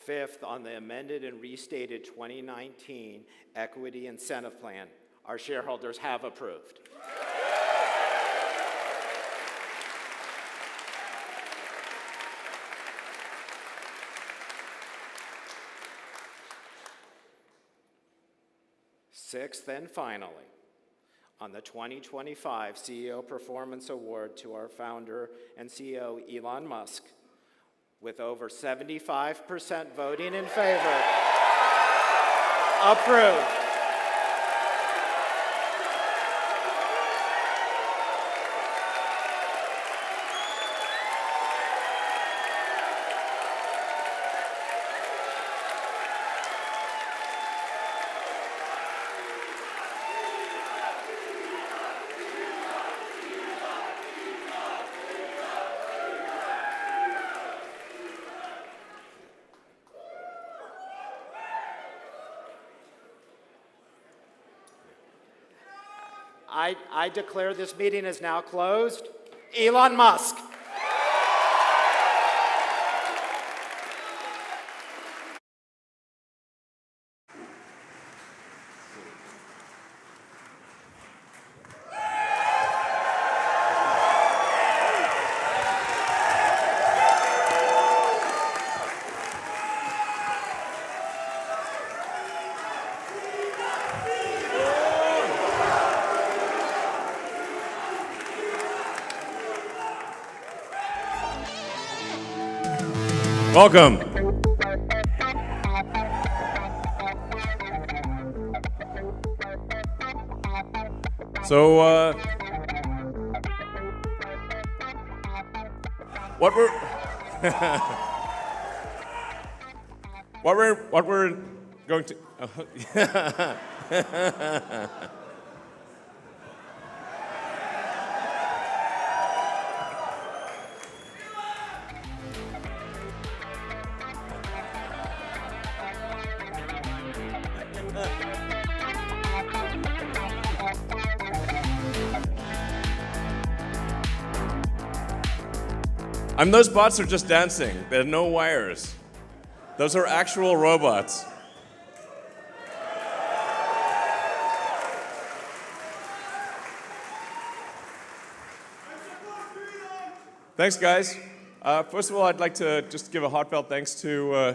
Speaker 2: Fifth, on the amended and restated 2019 Equity Incentive Plan, our shareholders have approved. Sixth and finally, on the 2025 CEO Performance Award to our founder and CEO, Elon Musk, with over 75% voting in favor, approved. I declare this meeting is now closed. Elon Musk.
Speaker 11: Welcome. So, what we're going to. Those bots are just dancing. There are no wires. Those are actual robots. Thanks, guys. First of all, I'd like to just give a heartfelt thanks to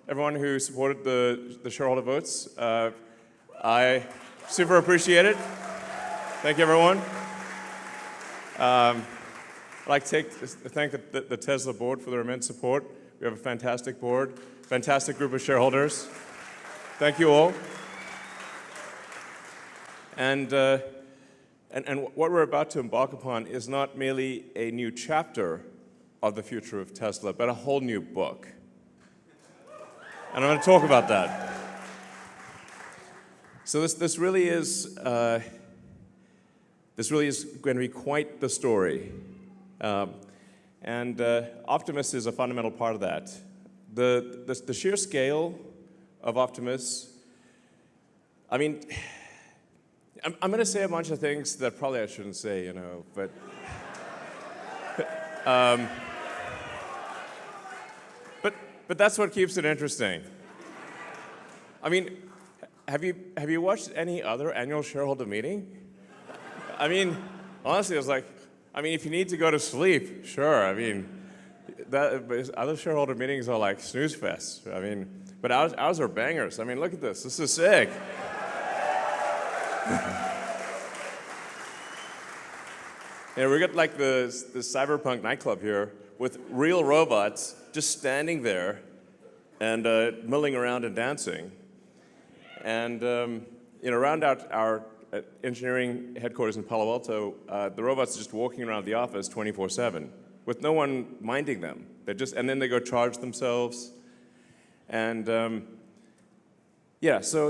Speaker 11: everyone who supported the shareholder votes. I super appreciate it. Thank you, everyone. I'd like to thank the Tesla board for their immense support. We have a fantastic board, fantastic group of shareholders. Thank you all. And what we're about to embark upon is not merely a new chapter of the future of Tesla, but a whole new book. And I'm going to talk about that. So this really is going to be quite the story. And Optimus is a fundamental part of that. The sheer scale of Optimus, I mean, I'm going to say a bunch of things that probably I shouldn't say, you know, but but that's what keeps it interesting. I mean, have you watched any other annual shareholder meeting? I mean, honestly, I was like, if you need to go to sleep, sure. I mean, but other shareholder meetings are like snooze fests. I mean, but ours are bangers. I mean, look at this. This is sick. We got like the cyberpunk nightclub here with real robots just standing there and milling around and dancing. And around our engineering headquarters in Palo Alto, the robots are just walking around the office 24/7 with no one minding them. And then they go charge themselves. And so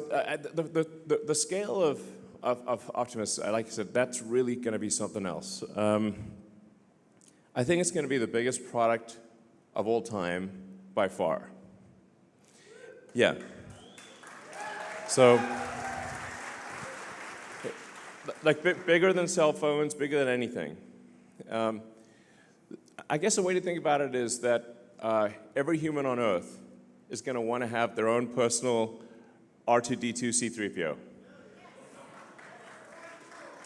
Speaker 11: the scale of Optimus, like I said, that's really going to be something else. I think it's going to be the biggest product of all time by far. Yeah. So, like bigger than cell phones, bigger than anything. I guess the way to think about it is that every human on Earth is going to want to have their own personal R2-D2 C3PO.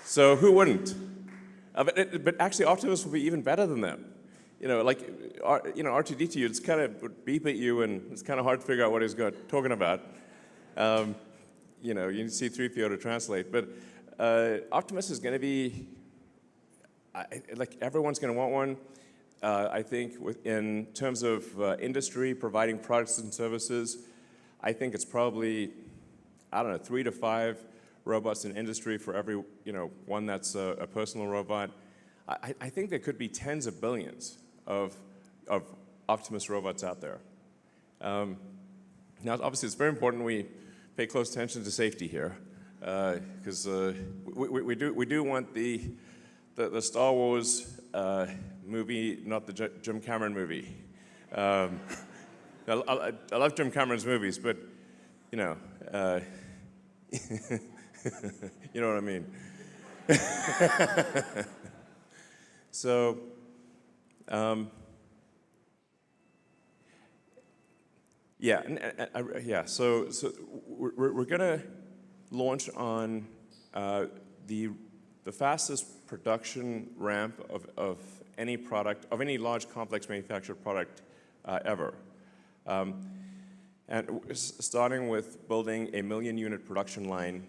Speaker 11: So who wouldn't? But actually, Optimus will be even better than them. R2-D2, it's kind of would beep at you, and it's kind of hard to figure out what he's talking about. You need C3PO to translate. But Optimus is going to be, everyone's going to want one. I think in terms of industry, providing products and services, I think it's probably, 3 to 5 robots in industry for every, one that's a personal robot. I think there could be tens of billions of Optimus robots out there. Now, obviously, it's very important we pay close attention to safety here, because we do want the Star Wars movie, not the Jim Cameron movie. I love Jim Cameron's movies, but you know what I mean. So, So we're gonna launch on the fastest production ramp of any product, of any large complex manufactured product ever. And starting with building a 1 million unit production line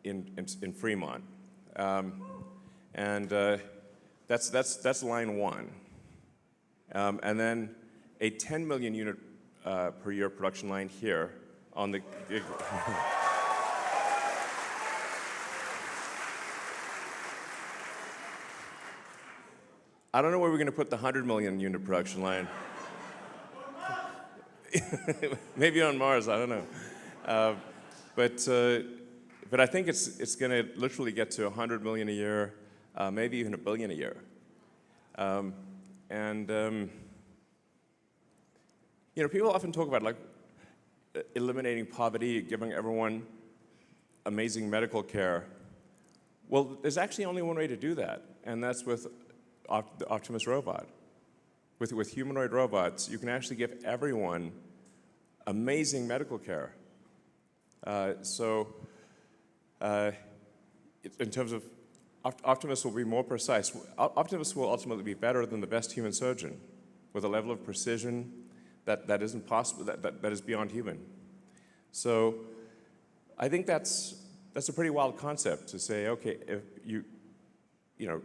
Speaker 11: in Fremont. And that's line one. And then a 10 million unit per year production line here on the I don't know where we're going to put the 100 million unit production line. Maybe on Mars, I don't know. But I think it's going to literally get to 100 million a year, maybe even 1 billion a year. People often talk about like eliminating poverty, giving everyone amazing medical care. Well, there's actually only one way to do that, and that's with the Optimus robot. With humanoid robots, you can actually give everyone amazing medical care. In terms of Optimus will be more precise. Optimus will ultimately be better than the best human surgeon, with a level of precision that isn't possible, that is beyond human. So I think that's a pretty wild concept to say, okay, if people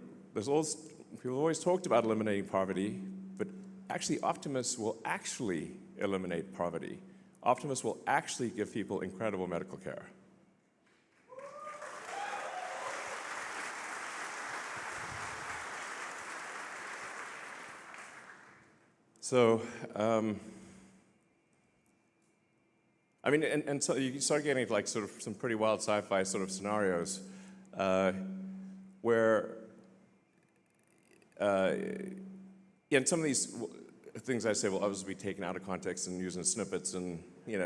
Speaker 11: have always talked about eliminating poverty, but actually Optimus will actually eliminate poverty. Optimus will actually give people incredible medical care. So, so you start getting like sort of some pretty wild sci-fi sort of scenarios where, and some of these things I say will obviously be taken out of context and used in snippets and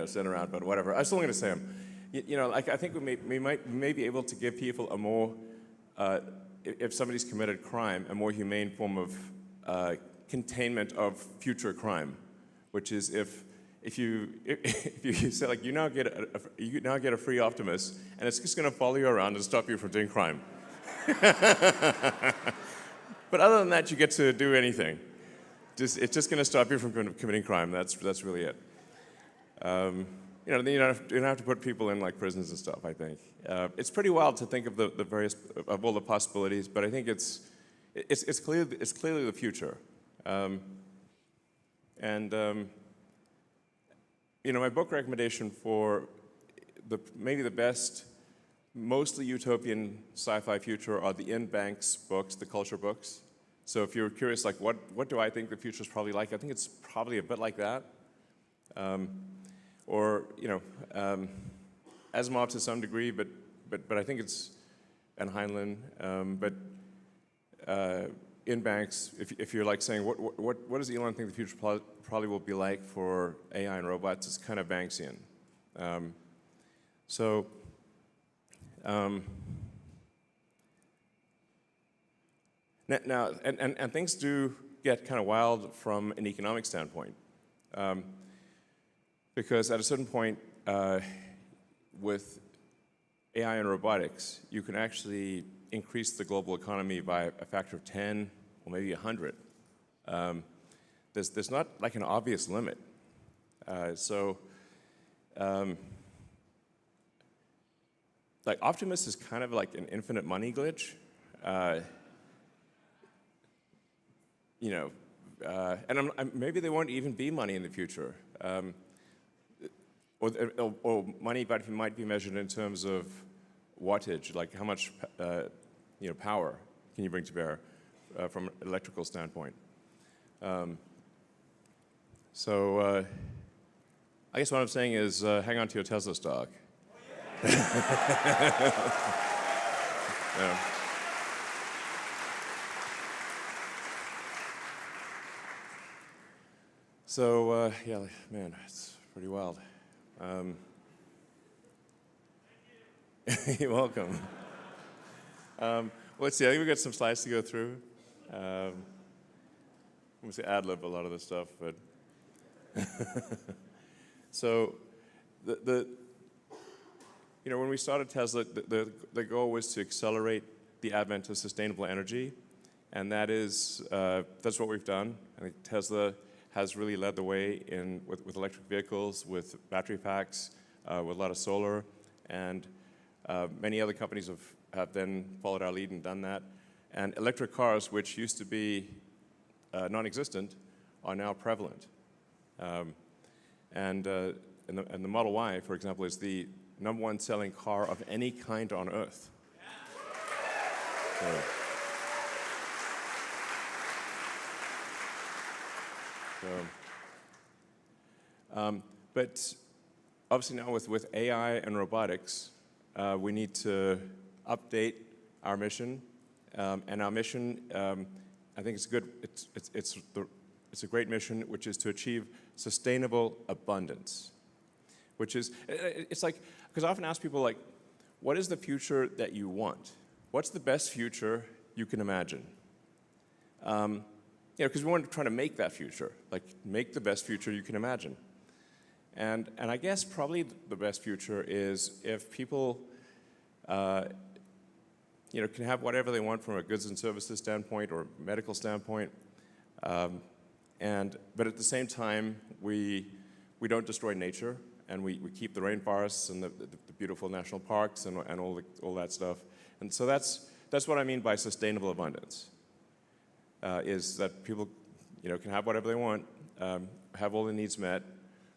Speaker 11: sent around, but whatever. I'm still going to say them. I think we may be able to give people a more, if somebody's committed crime, a more humane form of containment of future crime, which is if you say like you now get a free Optimus and it's just going to follow you around and stop you from doing crime. But other than that, you get to do anything. It's just going to stop you from committing crime. That's really it. You don't have to put people in like prisons and stuff. I think it's pretty wild to think of the various of all the possibilities, but I think it's clearly the future. My book recommendation for maybe the best, mostly utopian sci-fi future are the Ian Banks books, the culture books. So if you're curious, like what do I think the future is probably like? I think it's probably a bit like that. Asimov to some degree, but I think it's, and Heinlein, Ian Banks, if you're like saying, what does Elon think the future probably will be like for AI and robots, it's kind of Banksian. Now, and things do get kind of wild from an economic standpoint. Because at a certain point, with AI and robotics, you can actually increase the global economy by a factor of 10 or maybe 100. There's not like an obvious limit. Like Optimus is kind of like an infinite money glitch. And maybe there won't even be money in the future. Or money might be measured in terms of wattage, like how much power can you bring to bear from an electrical standpoint. I guess what I'm saying is hang on to your Tesla stock. Yeah. So, man, it's pretty wild. You're welcome. Let's see, I think we've got some slides to go through. I'm going to say ad-lib a lot of this stuff, but... So, when we started Tesla, the goal was to accelerate the advent of sustainable energy, and that's what we've done. I think Tesla has really led the way with electric vehicles, with battery packs, with a lot of solar, and many other companies have then followed our lead and done that. And electric cars, which used to be non-existent, are now prevalent. And the Model Y, for example, is the #1 selling car of any kind on Earth. But obviously now with AI and robotics, we need to update our mission. And our mission, I think it's good. It's a great mission, which is to achieve sustainable abundance. Which is, it's like, because I often ask people like, what is the future that you want? What's the best future you can imagine? Because we want to try to make that future, like make the best future you can imagine. And I guess probably the best future is if people, can have whatever they want from a goods and services standpoint or medical standpoint, but at the same time we don't destroy nature, and we keep the rainforests and the beautiful national parks and all that stuff. And so that's what I mean by sustainable abundance. Is that people, can have whatever they want, have all their needs met,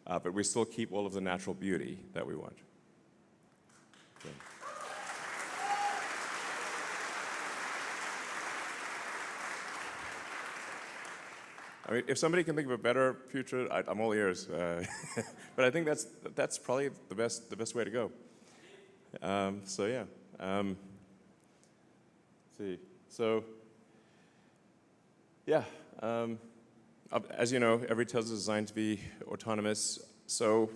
Speaker 11: but we still keep all of the natural beauty that we want. So. I mean, if somebody can think of a better future, I'm all ears. But I think that's probably the best way to go. So yeah. Let's see. So. Yeah, as you know, every Tesla is designed to be autonomous. So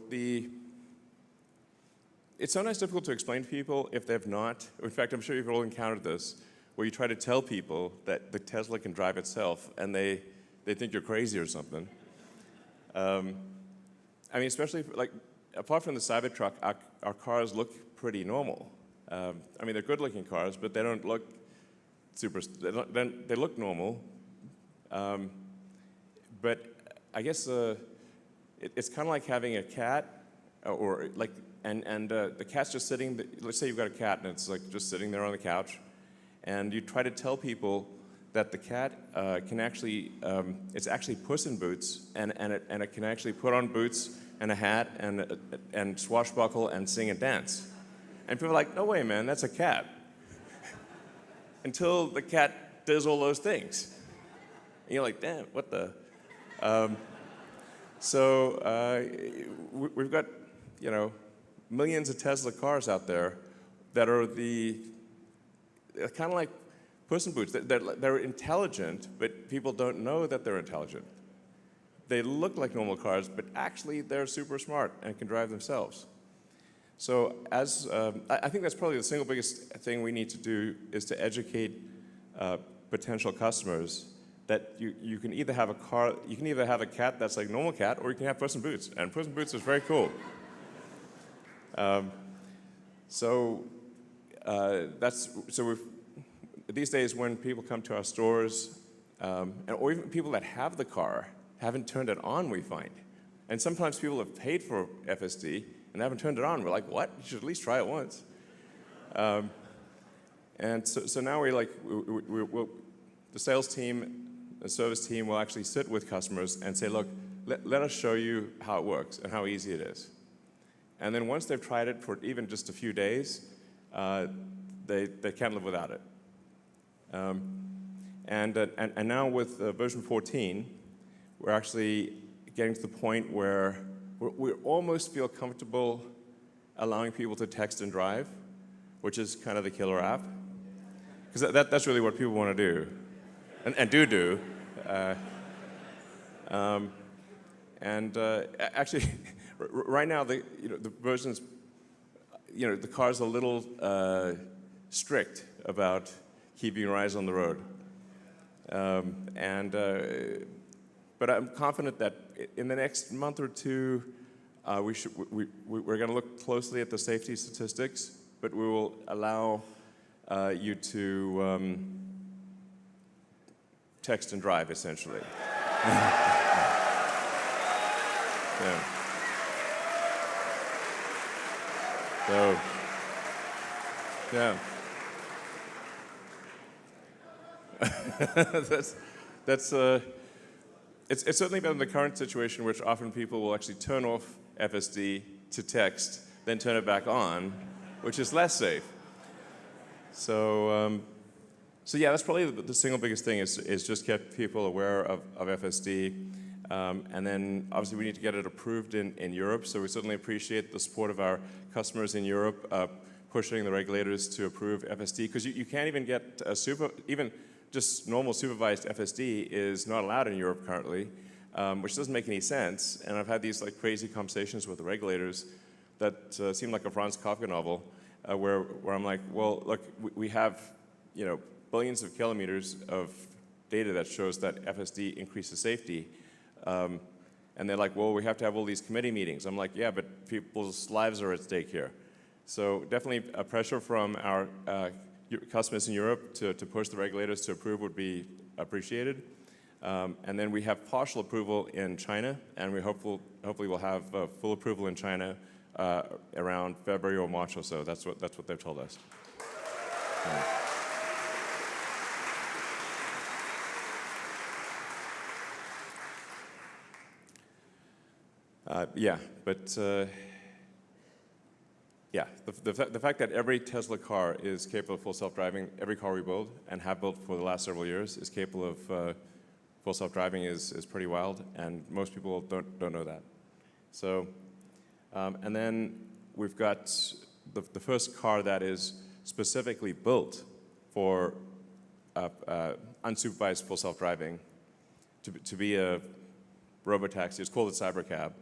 Speaker 11: it's sometimes difficult to explain to people if they've not. In fact, I'm sure you've all encountered this, where you try to tell people that the Tesla can drive itself, and they think you're crazy or something. I mean, especially like apart from the Cybertruck, our cars look pretty normal. I mean, they're good-looking cars, but they don't look super. They look normal. But I guess it's kind of like having a cat, or like, and the cat's just sitting. Let's say you've got a cat and it's like just sitting there on the couch, and you try to tell people that the cat can actually, it's actually Puss in Boots, and it can actually put on boots and a hat and swashbuckle and sing and dance, and people are like, no way, man, that's a cat. Until the cat does all those things. And you're like, damn, what the? We've got, millions of Tesla cars out there that are kind of like Puss in Boots. They're intelligent, but people don't know that they're intelligent. They look like normal cars, but actually they're super smart and can drive themselves. So I think that's probably the single biggest thing we need to do is to educate potential customers that you can either have a car, you can either have a cat that's like normal cat, or you can have Puss in Boots, and Puss in Boots is very cool. These days when people come to our stores, or even people that have the car haven't turned it on, we find, and sometimes people have paid for FSD and haven't turned it on. We're like, what? You should at least try it once. And so now we'll the sales team, the service team will actually sit with customers and say, look, let us show you how it works and how easy it is. And then once they've tried it for even just a few days, they can't live without it. And now with version 14, we're actually getting to the point where we almost feel comfortable allowing people to text and drive, which is kind of the killer app. Because that's really what people want to do, and do. Actually, right now the versions, the car's a little strict about keeping your eyes on the road, but I'm confident that in the next month or two, we're going to look closely at the safety statistics, but we will allow you to text and drive, essentially. Yeah. So, yeah. it's certainly better than the current situation, which often people will actually turn off FSD to text, then turn it back on, which is less safe. So yeah, that's probably the single biggest thing is just get people aware of FSD. And then obviously we need to get it approved in Europe. So we certainly appreciate the support of our customers in Europe pushing the regulators to approve FSD, because you can't even get even just normal supervised FSD is not allowed in Europe currently, which doesn't make any sense. And I've had these like crazy conversations with the regulators that seem like a Franz Kafka novel, where I'm like, well, look, we have billions of kilometers of data that shows that FSD increases safety. And they're like, well, we have to have all these committee meetings. I'm like, yeah, but people's lives are at stake here. So definitely a pressure from our customers in Europe to push the regulators to approve would be appreciated. And then we have partial approval in China, and we hopefully we'll have full approval in China around February or March or so. That's what they've told us. Yeah, but yeah, the fact that every Tesla car is capable of full self-driving, every car we build and have built for the last several years is capable of full self-driving is pretty wild, and most people don't know that. So, and then we've got the first car that is specifically built for unsupervised full self-driving to be a robotaxi. It's called a cybercab.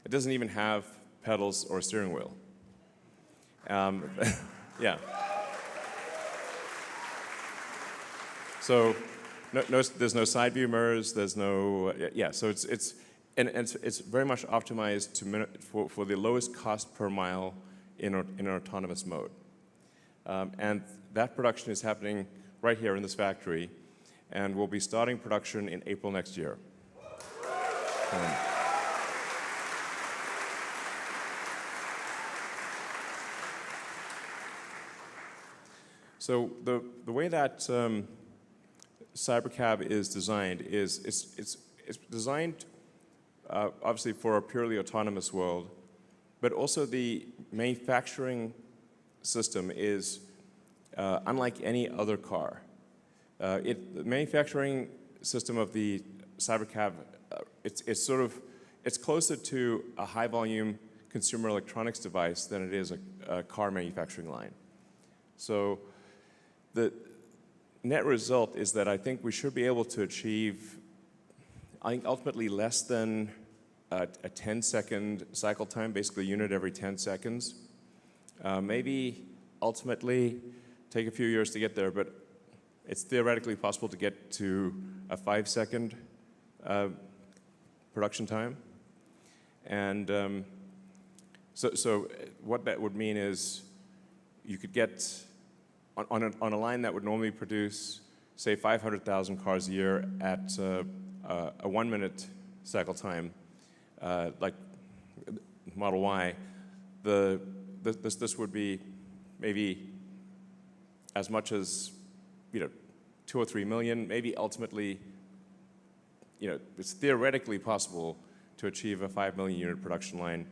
Speaker 11: It doesn't even have pedals or a steering wheel. Yeah. So there's no side view mirrors. There's no yeah. So it's very much optimized for the lowest cost per mile in an autonomous mode. And that production is happening right here in this factory, and we'll be starting production in April next year. So the way that Cybercab is designed is it's designed obviously for a purely autonomous world, but also the manufacturing system is unlike any other car. The manufacturing system of the Cybercab, it's closer to a high volume consumer electronics device than it is a car manufacturing line. So the net result is that I think we should be able to achieve, I think ultimately less than a 10-second cycle time, basically a unit every 10 seconds. Maybe ultimately take a few years to get there, but it's theoretically possible to get to a 5-second production time. And so what that would mean is you could get on a line that would normally produce, say, 500,000 cars a year at a 1-minute cycle time, like Model Y, this would be maybe as much as 2 or 3 million. Maybe ultimately, it's theoretically possible to achieve a 5 million unit production line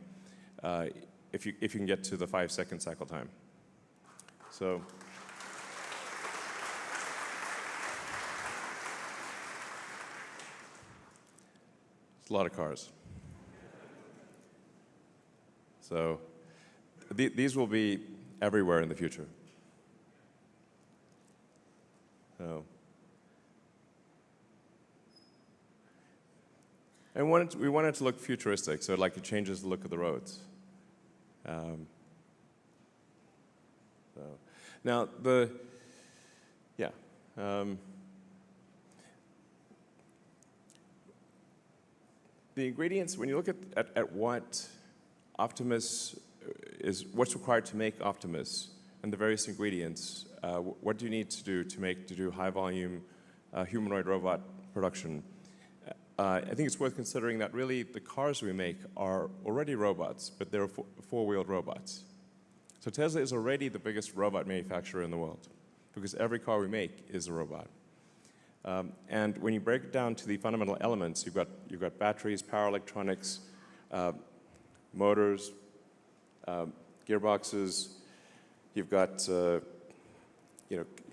Speaker 11: if you can get to the 5-second cycle time. So. It's a lot of cars. So these will be everywhere in the future. So, and we wanted to look futuristic, so it changes the look of the roads. So now the ingredients, when you look at what Optimus what's required to make Optimus and the various ingredients, what do you need to do high volume humanoid robot production? I think it's worth considering that really the cars we make are already robots, but they're four-wheeled robots. So Tesla is already the biggest robot manufacturer in the world because every car we make is a robot. And when you break it down to the fundamental elements, you've got batteries, power electronics, motors, gearboxes. You've got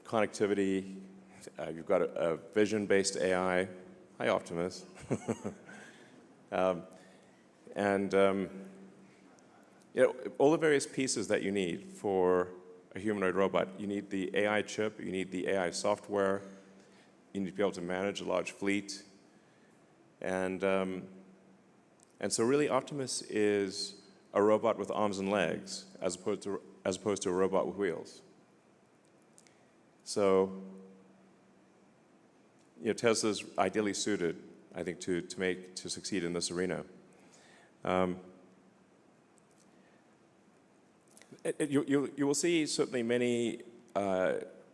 Speaker 11: connectivity. You've got a vision-based AI. Hi, Optimus. All the various pieces that you need for a humanoid robot. You need the AI chip. You need the AI software. You need to be able to manage a large fleet. And so really Optimus is a robot with arms and legs as opposed to a robot with wheels. So Tesla's ideally suited, I think, to succeed in this arena. You will see certainly many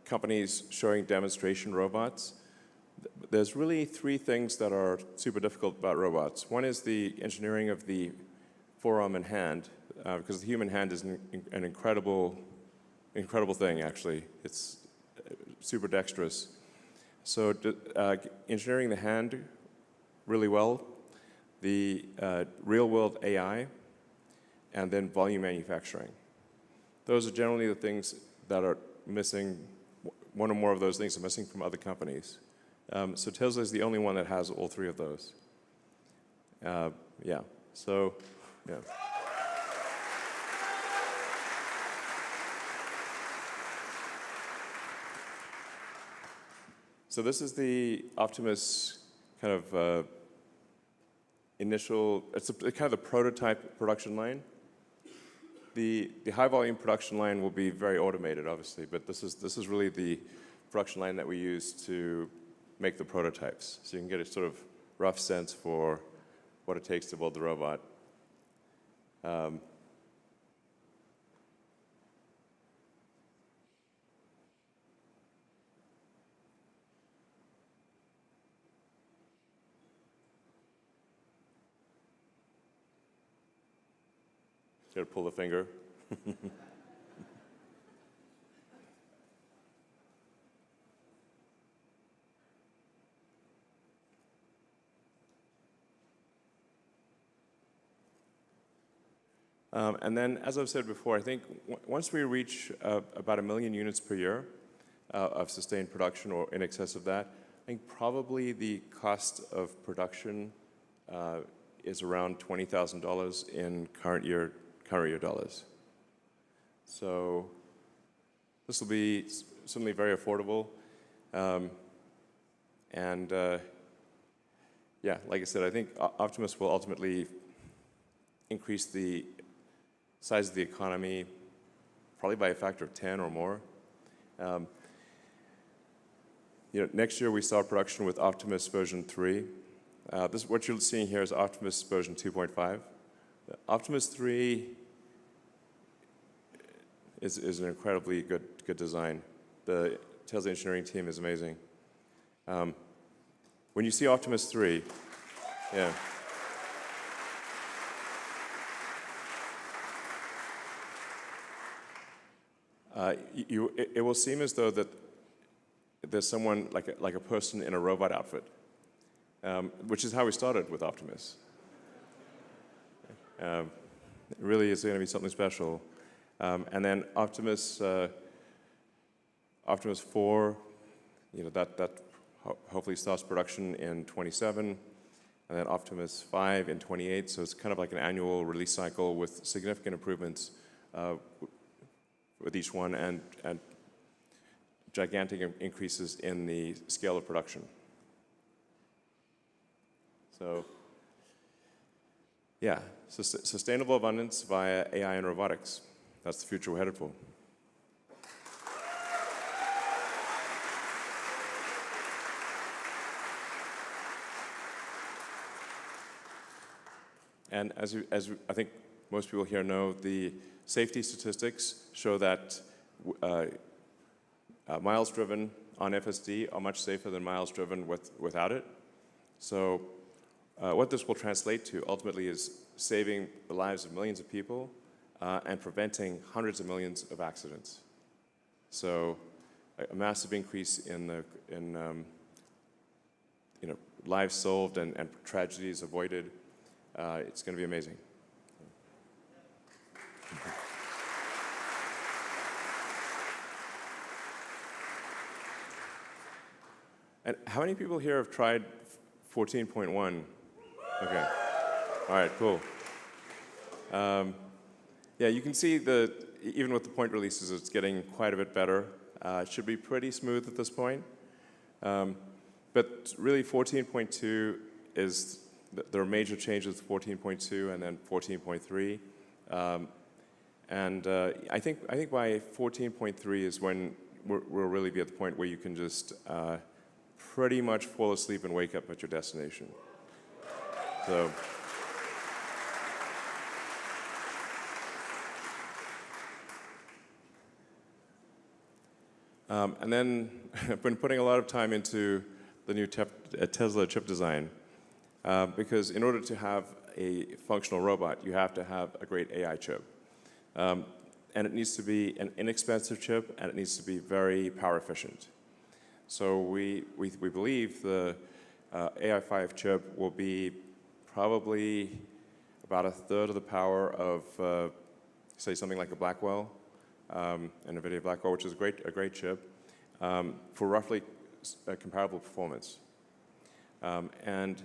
Speaker 11: companies showing demonstration robots. There's really three things that are super difficult about robots. One is the engineering of the forearm and hand, because the human hand is an incredible thing, actually. It's super dexterous. So engineering the hand really well, the real-world AI, and then volume manufacturing. Those are generally the things that are missing. One or more of those things are missing from other companies. So Tesla is the only one that has all three of those. So this is the Optimus kind of initial, it's kind of the prototype production line. The high volume production line will be very automated, obviously, but this is really the production line that we use to make the prototypes. So you can get a sort of rough sense for what it takes to build the robot. Gotta pull the finger. And then, as I've said before, I think once we reach about 1 million units per year of sustained production or in excess of that, I think probably the cost of production is around $20,000 in current year dollars. So this will be certainly very affordable. Yeah, like I said, I think Optimus will ultimately increase the size of the economy probably by a factor of 10 or more. Next year we start production with Optimus version 3. What you're seeing here is Optimus version 2.5. Optimus 3 is an incredibly good design. The Tesla engineering team is amazing. When you see Optimus 3, yeah. It will seem as though that there's someone like a person in a robot outfit, which is how we started with Optimus. It really is going to be something special. And then Optimus 4, that hopefully starts production in 27, and then Optimus 5 in 28. So it's kind of like an annual release cycle with significant improvements with each one and gigantic increases in the scale of production. So, yeah, sustainable abundance via AI and robotics. That's the future we're headed for. And as I think most people here know, the safety statistics show that miles driven on FSD are much safer than miles driven without it. So what this will translate to ultimately is saving the lives of millions of people and preventing hundreds of millions of accidents. So a massive increase in lives solved and tragedies avoided. It's going to be amazing. And how many people here have tried 14.1? Okay. All right, cool. Yeah, you can see even with the point releases, it's getting quite a bit better. It should be pretty smooth at this point. But really 14.2 is, there are major changes with 14.2 and then 14.3. I think by 14.3 is when we'll really be at the point where you can just pretty much fall asleep and wake up at your destination. So. And then I've been putting a lot of time into the new Tesla chip design because in order to have a functional robot, you have to have a great AI chip. And it needs to be an inexpensive chip, and it needs to be very power efficient. So we believe the AI5 chip will be probably about a third of the power of, say, something like a Blackwell, an NVIDIA Blackwell, which is a great chip, for roughly comparable performance, and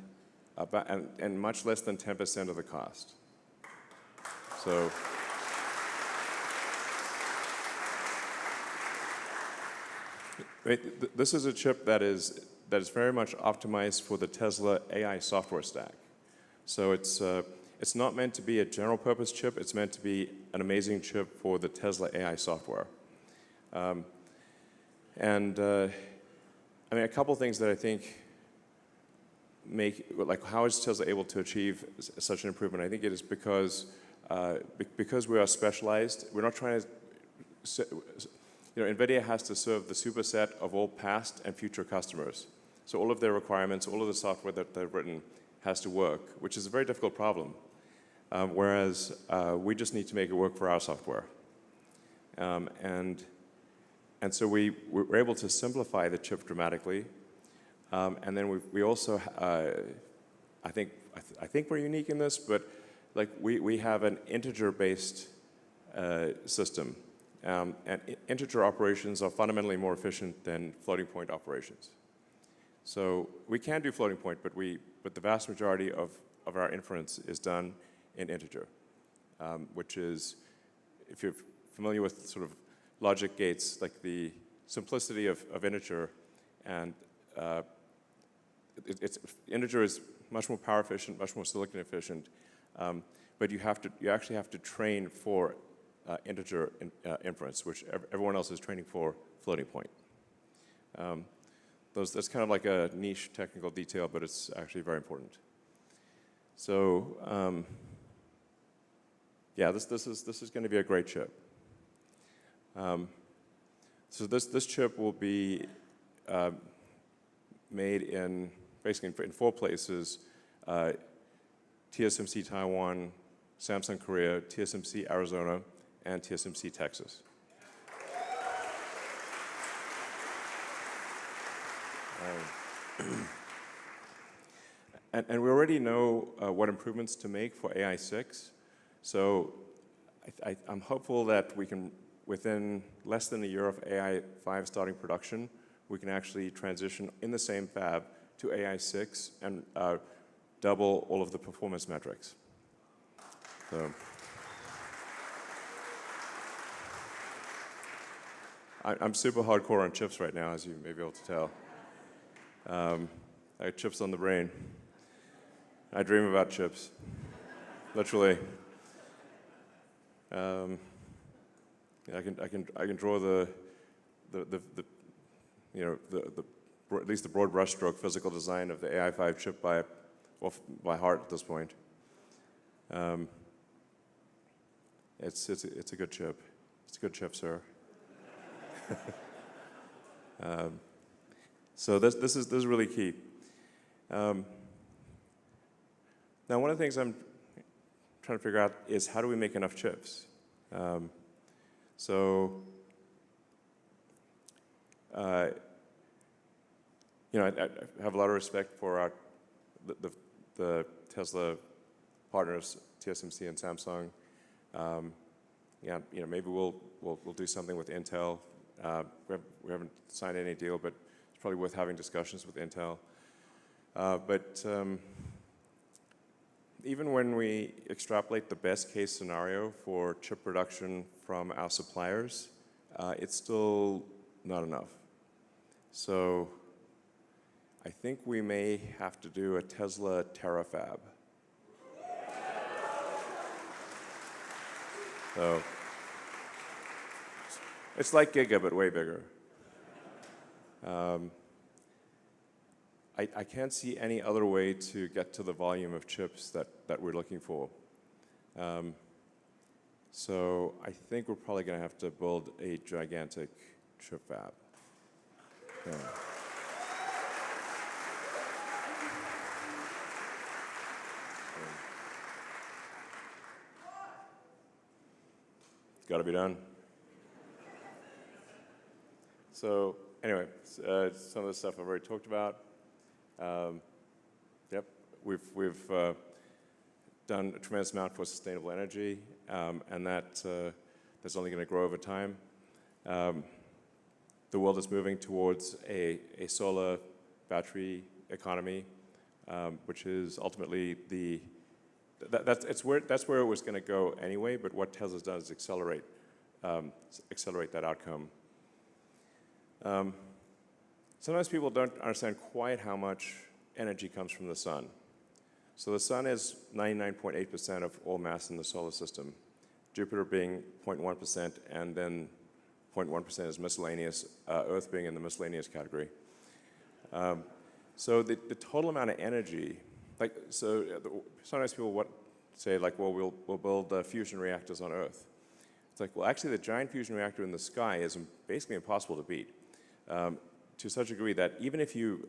Speaker 11: much less than 10% of the cost. So. This is a chip that is very much optimized for the Tesla AI software stack. So it's not meant to be a general purpose chip. It's meant to be an amazing chip for the Tesla AI software. I mean, a couple things that I think like, how is Tesla able to achieve such an improvement? I think it is because we are specialized. We're not trying to. NVIDIA has to serve the superset of all past and future customers. So all of their requirements, all of the software that they've written has to work, which is a very difficult problem. Whereas we just need to make it work for our software. And so we were able to simplify the chip dramatically. And then we also, I think we're unique in this, but like we have an integer-based system. And integer operations are fundamentally more efficient than floating point operations. So we can do floating point, but the vast majority of our inference is done in integer, which is, if you're familiar with sort of logic gates, like the simplicity of integer, and integer is much more power efficient, much more silicon efficient, but you actually have to train for integer inference, which everyone else is training for floating point. That's kind of like a niche technical detail, but it's actually very important. So yeah, this is going to be a great chip. So this chip will be made in basically in 4 places: TSMC Taiwan, Samsung Korea, TSMC Arizona, and TSMC Texas. And we already know what improvements to make for AI6. So I'm hopeful that we can, within less than a year of AI5 starting production, we can actually transition in the same fab to AI6 and double all of the performance metrics. So. I'm super hardcore on chips right now, as you may be able to tell. I have chips on the brain. I dream about chips, literally. I can draw at least the broad brushstroke physical design of the AI5 chip by heart at this point. It's a good chip. It's a good chip, sir. So this is really key. Now, one of the things I'm trying to figure out is how do we make enough chips? I have a lot of respect for the Tesla partners, TSMC and Samsung. Maybe we'll do something with Intel. We haven't signed any deal, but it's probably worth having discussions with Intel. But even when we extrapolate the best case scenario for chip production from our suppliers, it's still not enough. So I think we may have to do a Tesla terafab. So it's like Giga, but way bigger. I can't see any other way to get to the volume of chips that we're looking for. So I think we're probably going to have to build a gigantic chip fab. Yeah. Got to be done. So anyway, some of the stuff I've already talked about. Yep, we've done a tremendous amount for sustainable energy, and that's only going to grow over time. The world is moving towards a solar battery economy, which is ultimately that's where it was going to go anyway. But what Tesla's done is accelerate that outcome. Sometimes people don't understand quite how much energy comes from the sun. So the sun is 99.8% of all mass in the solar system, Jupiter being 0.1%, and then 0.1% is miscellaneous, Earth being in the miscellaneous category. So the total amount of energy, sometimes people say, well, we'll build fusion reactors on Earth. It's like, well, actually, the giant fusion reactor in the sky is basically impossible to beat. To such a degree that even if you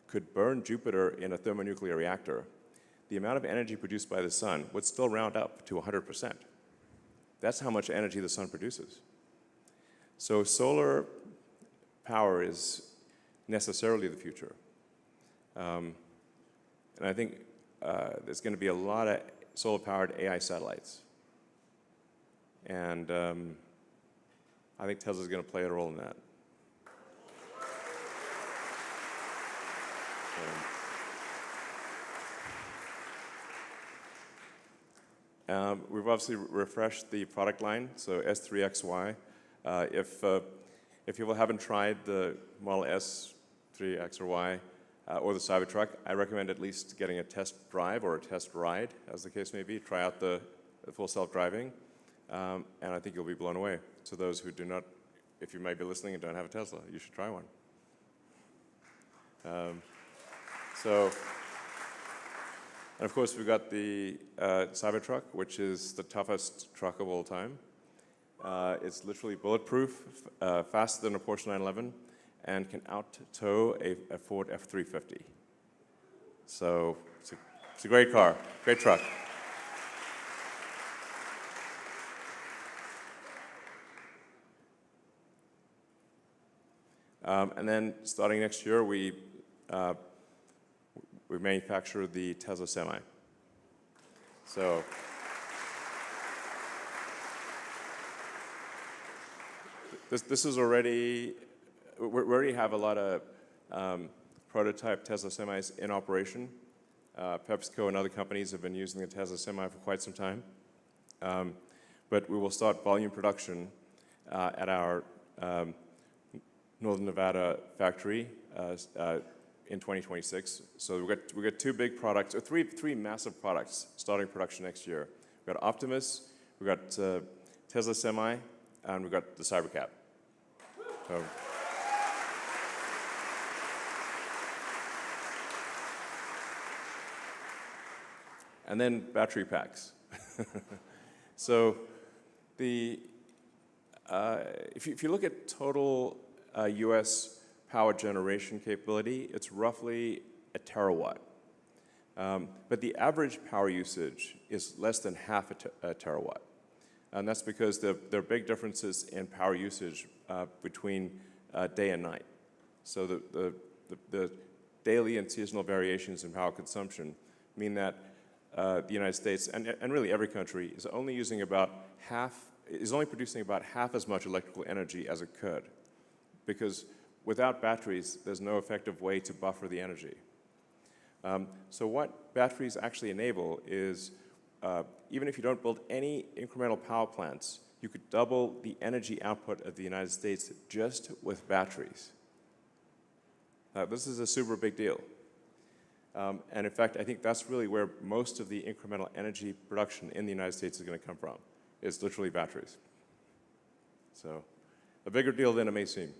Speaker 11: could burn Jupiter in a thermonuclear reactor, the amount of energy produced by the sun would still round up to 100%. That's how much energy the sun produces. So solar power is necessarily the future. And I think there's going to be a lot of solar-powered AI satellites. And I think Tesla's going to play a role in that. We've obviously refreshed the product line, so S3XY. If people haven't tried the Model S, 3X or Y, or the Cybertruck, I recommend at least getting a test drive or a test ride, as the case may be. Try out the full self-driving, and I think you'll be blown away. To those who do not, if you might be listening and don't have a Tesla, you should try one. And of course, we've got the Cybertruck, which is the toughest truck of all time. It's literally bulletproof, faster than a Porsche 911, and can out-tow a Ford F-350. So it's a great car, great truck. And then starting next year, we manufacture the Tesla Semi. So this is already, we already have a lot of prototype Tesla Semis in operation. PepsiCo and other companies have been using the Tesla Semi for quite some time. But we will start volume production at our Northern Nevada factory in 2026. So we got two big products, or three massive products starting production next year. We've got Optimus, we've got Tesla Semi, and we've got the Cybercab. So, and then battery packs. So if you look at total US power generation capability, it's roughly a terawatt. But the average power usage is less than half a terawatt. And that's because there are big differences in power usage between day and night. So the daily and seasonal variations in power consumption mean that the United States, and really every country, is only producing about half as much electrical energy as it could. Because without batteries, there's no effective way to buffer the energy. So what batteries actually enable is, even if you don't build any incremental power plants, you could double the energy output of the United States just with batteries. This is a super big deal. And in fact, I think that's really where most of the incremental energy production in the United States is going to come from, is literally batteries. So a bigger deal than it may seem.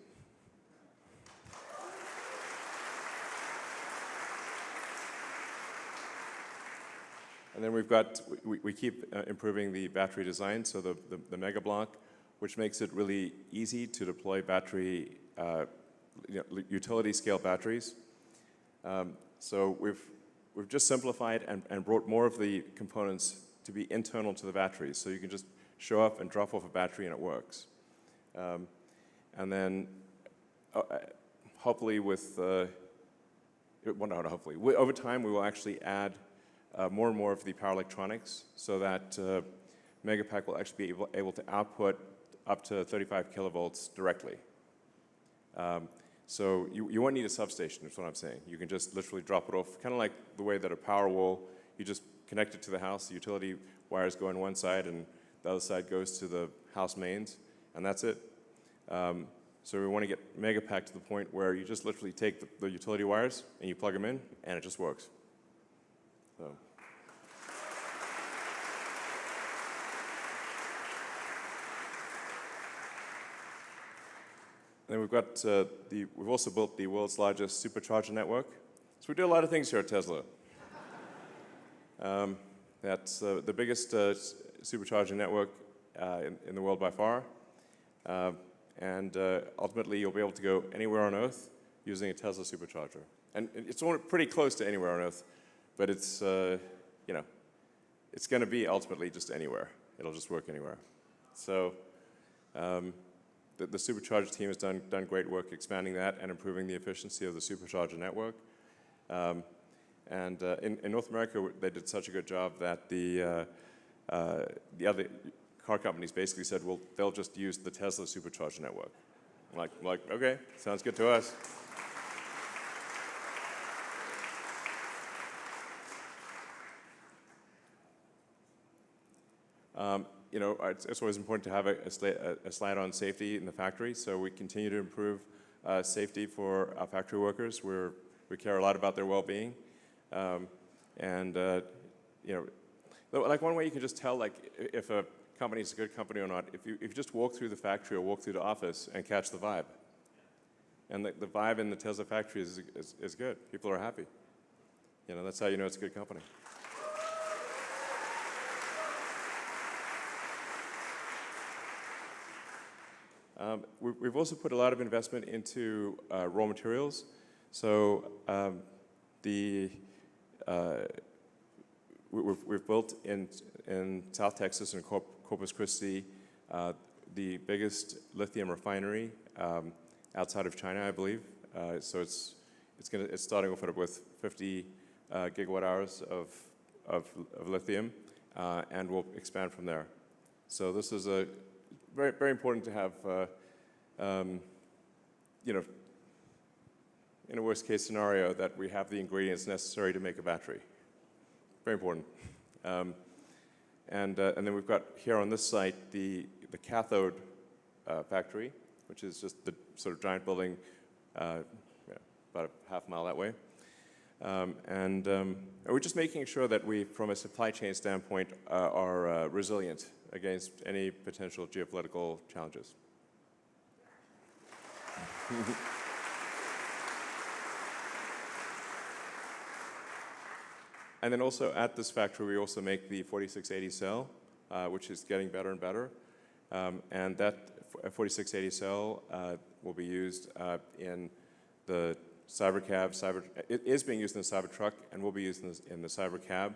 Speaker 11: And then we keep improving the battery design, so the Mega Block, which makes it really easy to deploy battery, utility scale batteries. So we've just simplified and brought more of the components to be internal to the batteries, so you can just show up and drop off a battery and it works. And then hopefully over time we will actually add more and more of the power electronics so that Megapack will actually be able to output up to 35 kilovolts directly. So you won't need a substation, is what I'm saying. You can just literally drop it off, kind of like the way that a power wall, you just connect it to the house, the utility wires go on one side and the other side goes to the house mains, and that's it. So we want to get Megapack to the point where you just literally take the utility wires and you plug them in, and it just works. So. Then we've also built the world's largest supercharger network. So we do a lot of things here at Tesla. That's the biggest supercharging network in the world by far. And ultimately, you'll be able to go anywhere on Earth using a Tesla supercharger. And it's pretty close to anywhere on Earth, but it's it's going to be ultimately just anywhere. It'll just work anywhere. So the supercharger team has done great work expanding that and improving the efficiency of the supercharger network. And in North America, they did such a good job that the other car companies basically said, well, they'll just use the Tesla supercharger network. I'm like, okay, sounds good to us. It's always important to have a slide on safety in the factory, so we continue to improve safety for our factory workers. We care a lot about their well-being. Like one way you can just tell if a company is a good company or not, if you just walk through the factory or walk through the office and catch the vibe. And the vibe in the Tesla factory is good. People are happy. That's how you know it's a good company. We've also put a lot of investment into raw materials. So we've built in South Texas and Corpus Christi the biggest lithium refinery outside of China, I believe. So it's starting off with 50 gigawatt hours of lithium, and we'll expand from there. So this is a very, very important to have, in a worst case scenario, that we have the ingredients necessary to make a battery. Very important. And then we've got here on this site the cathode factory, which is just the sort of giant building about a half mile that way. And we're just making sure that we, from a supply chain standpoint, are resilient against any potential geopolitical challenges. And then also at this factory, we also make the 4680 cell, which is getting better and better. And that 4680 cell will be used in the Cybercab. It is being used in the Cybertruck and will be used in the Cybercab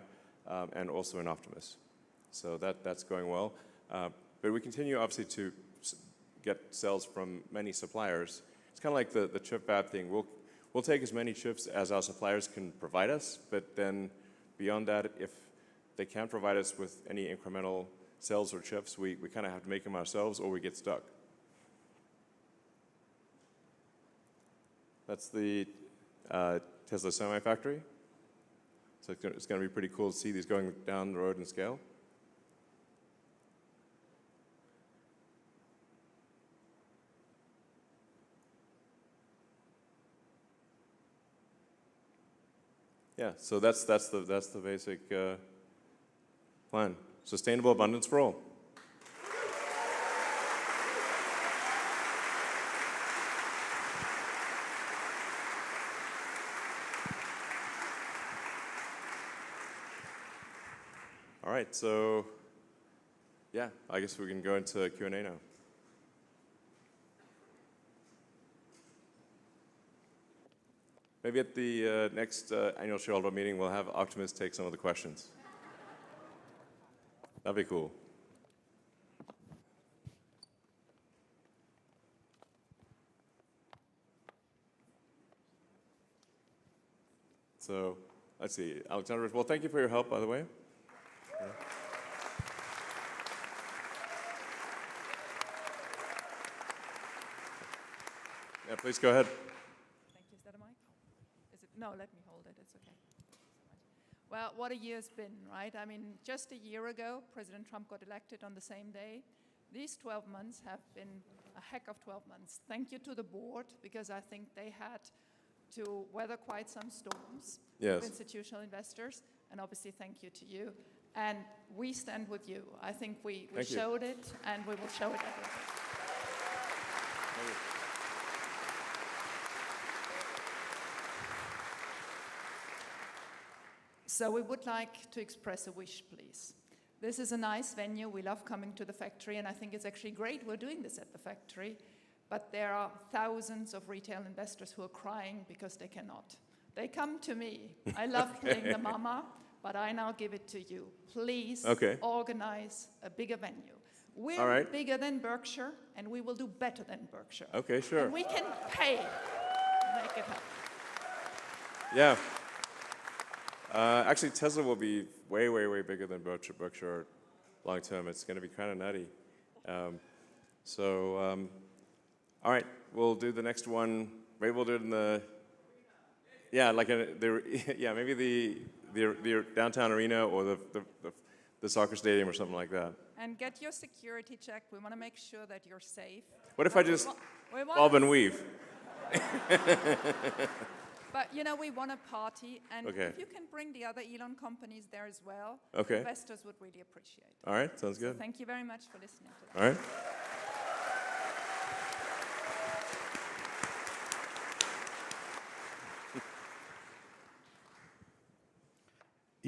Speaker 11: and also in Optimus. So that's going well. But we continue, obviously, to get cells from many suppliers. It's kind of like the chip fab thing. We'll we'll take as many chips as our suppliers can provide us, but then beyond that, if they can't provide us with any incremental cells or chips, we kind of have to make them ourselves or we get stuck. That's the Tesla Semi Factory. So it's going to be pretty cool to see these going down the road in scale. Yeah, so that's the basic plan. Sustainable abundance for all. All right, so yeah, I guess we can go into Q&A now. Maybe at the next annual shareholder meeting, we'll have Optimus take some of the questions. That'd be cool. So let's see, Alexander. Well, thank you for your help, by the way. Yeah, please go ahead.
Speaker 12: Thank you. Is that a mic? Is it? No, let me hold it. It's okay. Well, what a year's been, right? I mean, just a year ago, President Trump got elected on the same day. These 12 months have been a heck of 12 months. Thank you to the board, because I think they had to weather quite some storms with institutional investors. And obviously, thank you to you. And we stand with you. I think we showed it, and we will show it everywhere. So we would like to express a wish, please. This is a nice venue. We love coming to the factory, and I think it's actually great we're doing this at the factory. But there are thousands of retail investors who are crying because they cannot. They come to me. I love playing the mama, but I now give it to you. Please organize a bigger venue. We're bigger than Berkshire, and we will do better than Berkshire.
Speaker 11: Okay, sure.
Speaker 12: And we can pay to make it happen.
Speaker 11: Yeah. Actually, Tesla will be way, way, way bigger than Berkshire long term. It's going to be kind of nutty. All right, we'll do the next one. Maybe we'll do it in the, maybe the downtown arena or the soccer stadium or something like that.
Speaker 12: And get your security check. We want to make sure that you're safe.
Speaker 11: What if I just bob and weave?
Speaker 12: But, you know, we want a party, and if you can bring the other Elon companies there as well, investors would really appreciate it.
Speaker 11: All right, sounds good.
Speaker 12: So thank you very much for listening to that.
Speaker 11: All right.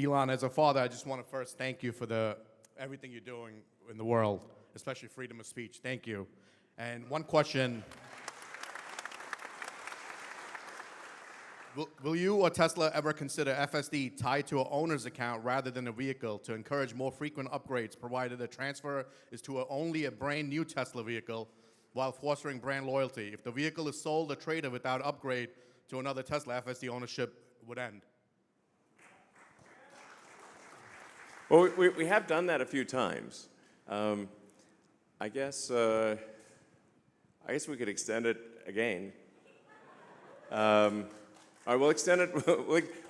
Speaker 13: Elon, as a father, I just want to first thank you for everything you're doing in the world, especially freedom of speech. Thank you. And one question. Will you or Tesla ever consider FSD tied to an owner's account rather than a vehicle to encourage more frequent upgrades, provided the transfer is to only a brand new Tesla vehicle while fostering brand loyalty? If the vehicle is sold or traded without upgrade to another Tesla, FSD ownership would end.
Speaker 11: Well, we have done that a few times. I guess we could extend it again. All right, we'll extend it.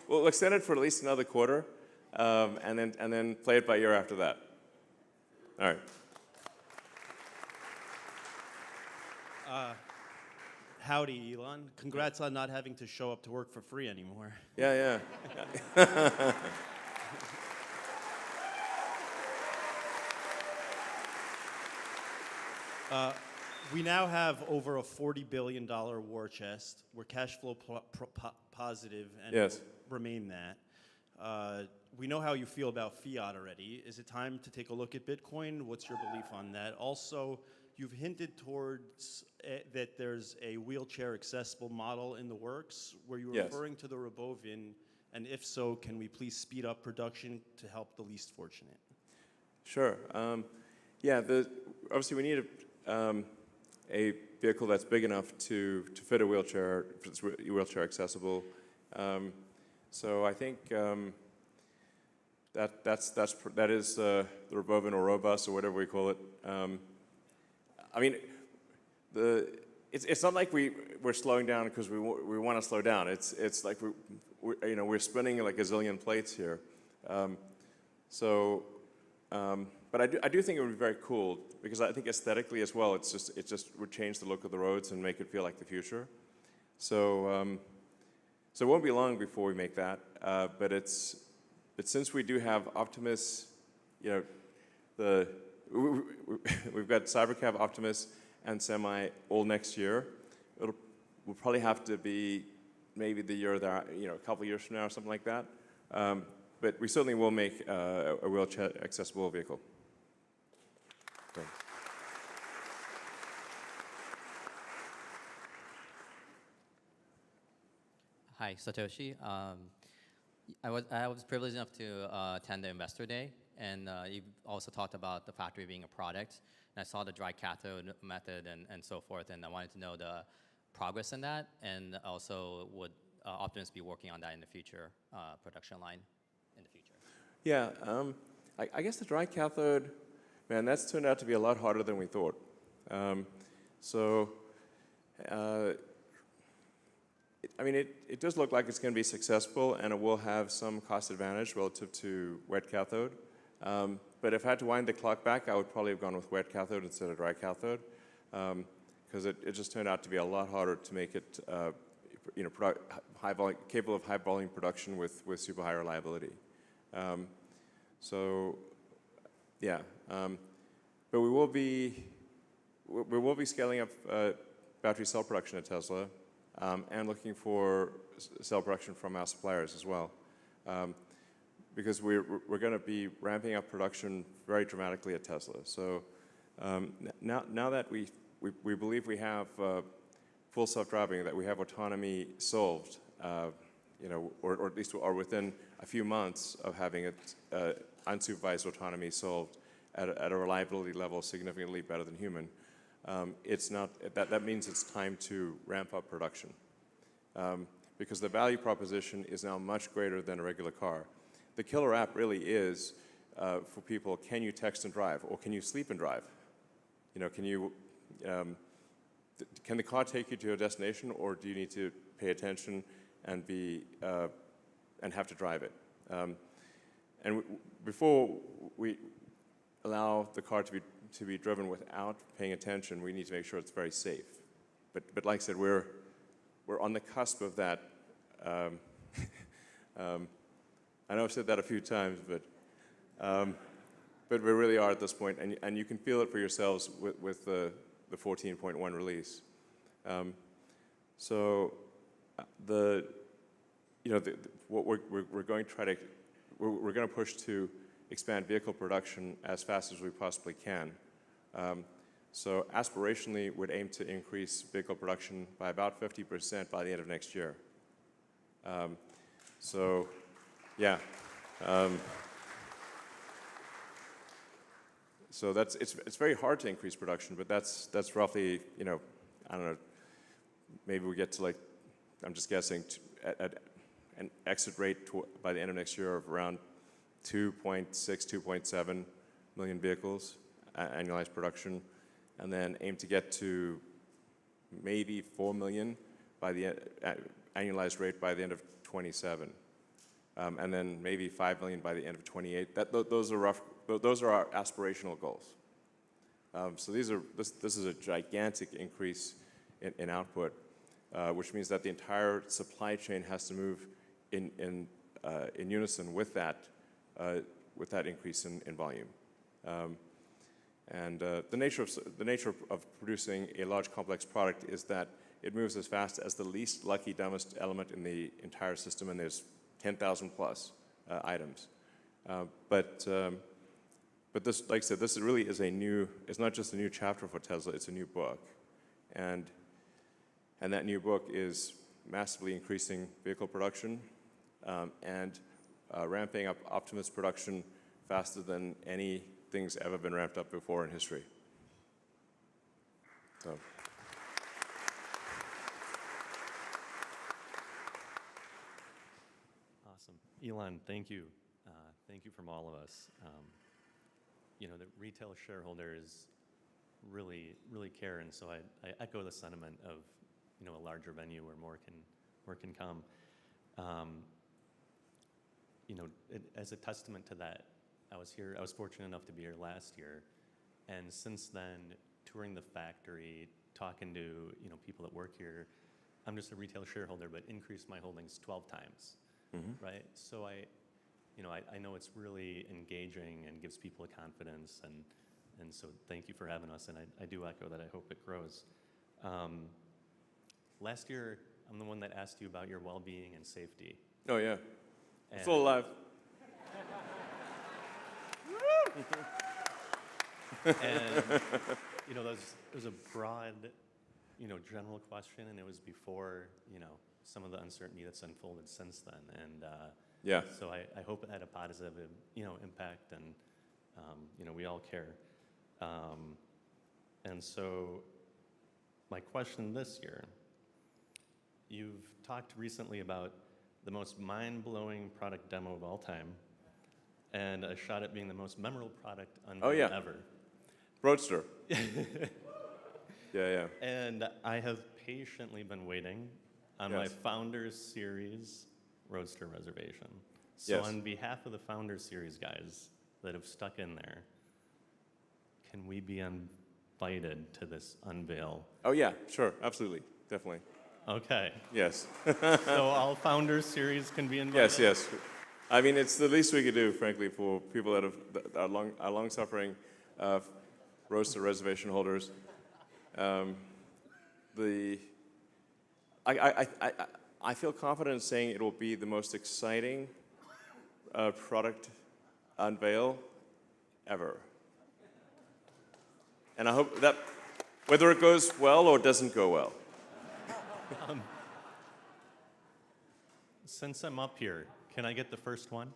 Speaker 11: We'll extend it for at least another quarter, and then play it by ear after that. All right.
Speaker 14: Howdy, Elon. Congrats on not having to show up to work for free anymore.
Speaker 11: Yeah.
Speaker 14: We now have over a $40 billion war chest. We're cash flow positive and will remain that. We know how you feel about fiat already. Is it time to take a look at Bitcoin? What's your belief on that? Also, you've hinted towards that there's a wheelchair accessible model in the works. Were you referring to the Robovin? And if so, can we please speed up production to help the least fortunate?
Speaker 11: Sure. Obviously we need a vehicle that's big enough to fit a wheelchair, if it's wheelchair accessible. So I think that is the Robovan or Robus or whatever we call it. I mean, it's not like we're slowing down because we want to slow down. It's like we're spinning like a zillion plates here. But I do think it would be very cool because I think aesthetically as well, it just would change the look of the roads and make it feel like the future. So it won't be long before we make that. But since we do have Optimus, we've got Cybercab, Optimus, and Semi all next year. We'll probably have to be maybe the year that a couple years from now or something like that. But we certainly will make a wheelchair accessible vehicle. Thanks.
Speaker 15: Hi, Satoshi. I was privileged enough to attend the Investor Day, and you also talked about the factory being a product. And I saw the dry cathode method and so forth, and I wanted to know the progress in that, and also would Optimus be working on that in the future production line in the future?
Speaker 11: Yeah, I guess the dry cathode, man, that's turned out to be a lot harder than we thought. I mean, it does look like it's going to be successful, and it will have some cost advantage relative to wet cathode. But if I had to wind the clock back, I would probably have gone with wet cathode instead of dry cathode, because it just turned out to be a lot harder to make it, capable of high volume production with super high reliability. But we will be scaling up battery cell production at Tesla, and looking for cell production from our suppliers as well, because we're going to be ramping up production very dramatically at Tesla. So now that we believe we have full self-driving, that we have autonomy solved, or at least are within a few months of having it unsupervised autonomy solved at a reliability level significantly better than human. That means it's time to ramp up production, because the value proposition is now much greater than a regular car. The killer app really is for people: can you text and drive, or can you sleep and drive? Can the car take you to a destination, or do you need to pay attention and have to drive it? And before we allow the car to be driven without paying attention, we need to make sure it's very safe. But like I said, we're on the cusp of that. I know I've said that a few times, but we really are at this point, and you can feel it for yourselves with the 14.1 release. What we're going to push to expand vehicle production as fast as we possibly can. So aspirationally, we'd aim to increase vehicle production by about 50% by the end of next year. So it's very hard to increase production, but that's roughly, I don't know, maybe we get to, like, I'm just guessing, at an exit rate by the end of next year of around 2.6, 2.7 million vehicles, annualized production, and then aim to get to maybe 4 million by the annualized rate by the end of 27, and then maybe 5 million by the end of 28. Those are our aspirational goals. So this is a gigantic increase in output, which means that the entire supply chain has to move in unison with that increase in volume. The nature of producing a large complex product is that it moves as fast as the least lucky, dumbest element in the entire system, and there's 10,000 plus items. But this, like I said, this really is it's not just a new chapter for Tesla, it's a new book. And that new book is massively increasing vehicle production, and ramping up Optimus production faster than anything's ever been ramped up before in history. So.
Speaker 16: Elon, thank you. Thank you from all of us. The retail shareholders really care, and so I echo the sentiment of, a larger venue where more can come. As a testament to that, I was fortunate enough to be here last year, and since then, touring the factory, talking to, people that work here, I'm just a retail shareholder, but increased my holdings 12 times, right? So I know it's really engaging and gives people a confidence, and so thank you for having us, and I do echo that I hope it grows. Last year, I'm the one that asked you about your well-being and safety.
Speaker 11: Oh, yeah. Still alive.
Speaker 16: And, there's a broad, general question, and it was before, some of the uncertainty that's unfolded since then. And
Speaker 11: yeah.
Speaker 16: So I hope it had a positive, impact, and, we all care. And so my question this year, you've talked recently about the most mind-blowing product demo of all time, and a shot at being the most memorable product unveil ever.
Speaker 11: Roadster. Yeah.
Speaker 16: And I have patiently been waiting on my Founders Series Roadster reservation. So on behalf of the Founders Series guys that have stuck in there, can we be invited to this unveil?
Speaker 11: Oh yeah, sure, absolutely, definitely.
Speaker 16: Okay.
Speaker 11: Yes.
Speaker 16: So all Founders Series can be invited?
Speaker 11: Yes. I mean, it's the least we could do, frankly, for people that are long-suffering Roadster reservation holders. I feel confident in saying it will be the most exciting product unveil ever. And I hope that, whether it goes well or doesn't go well.
Speaker 16: Since I'm up here, can I get the first one?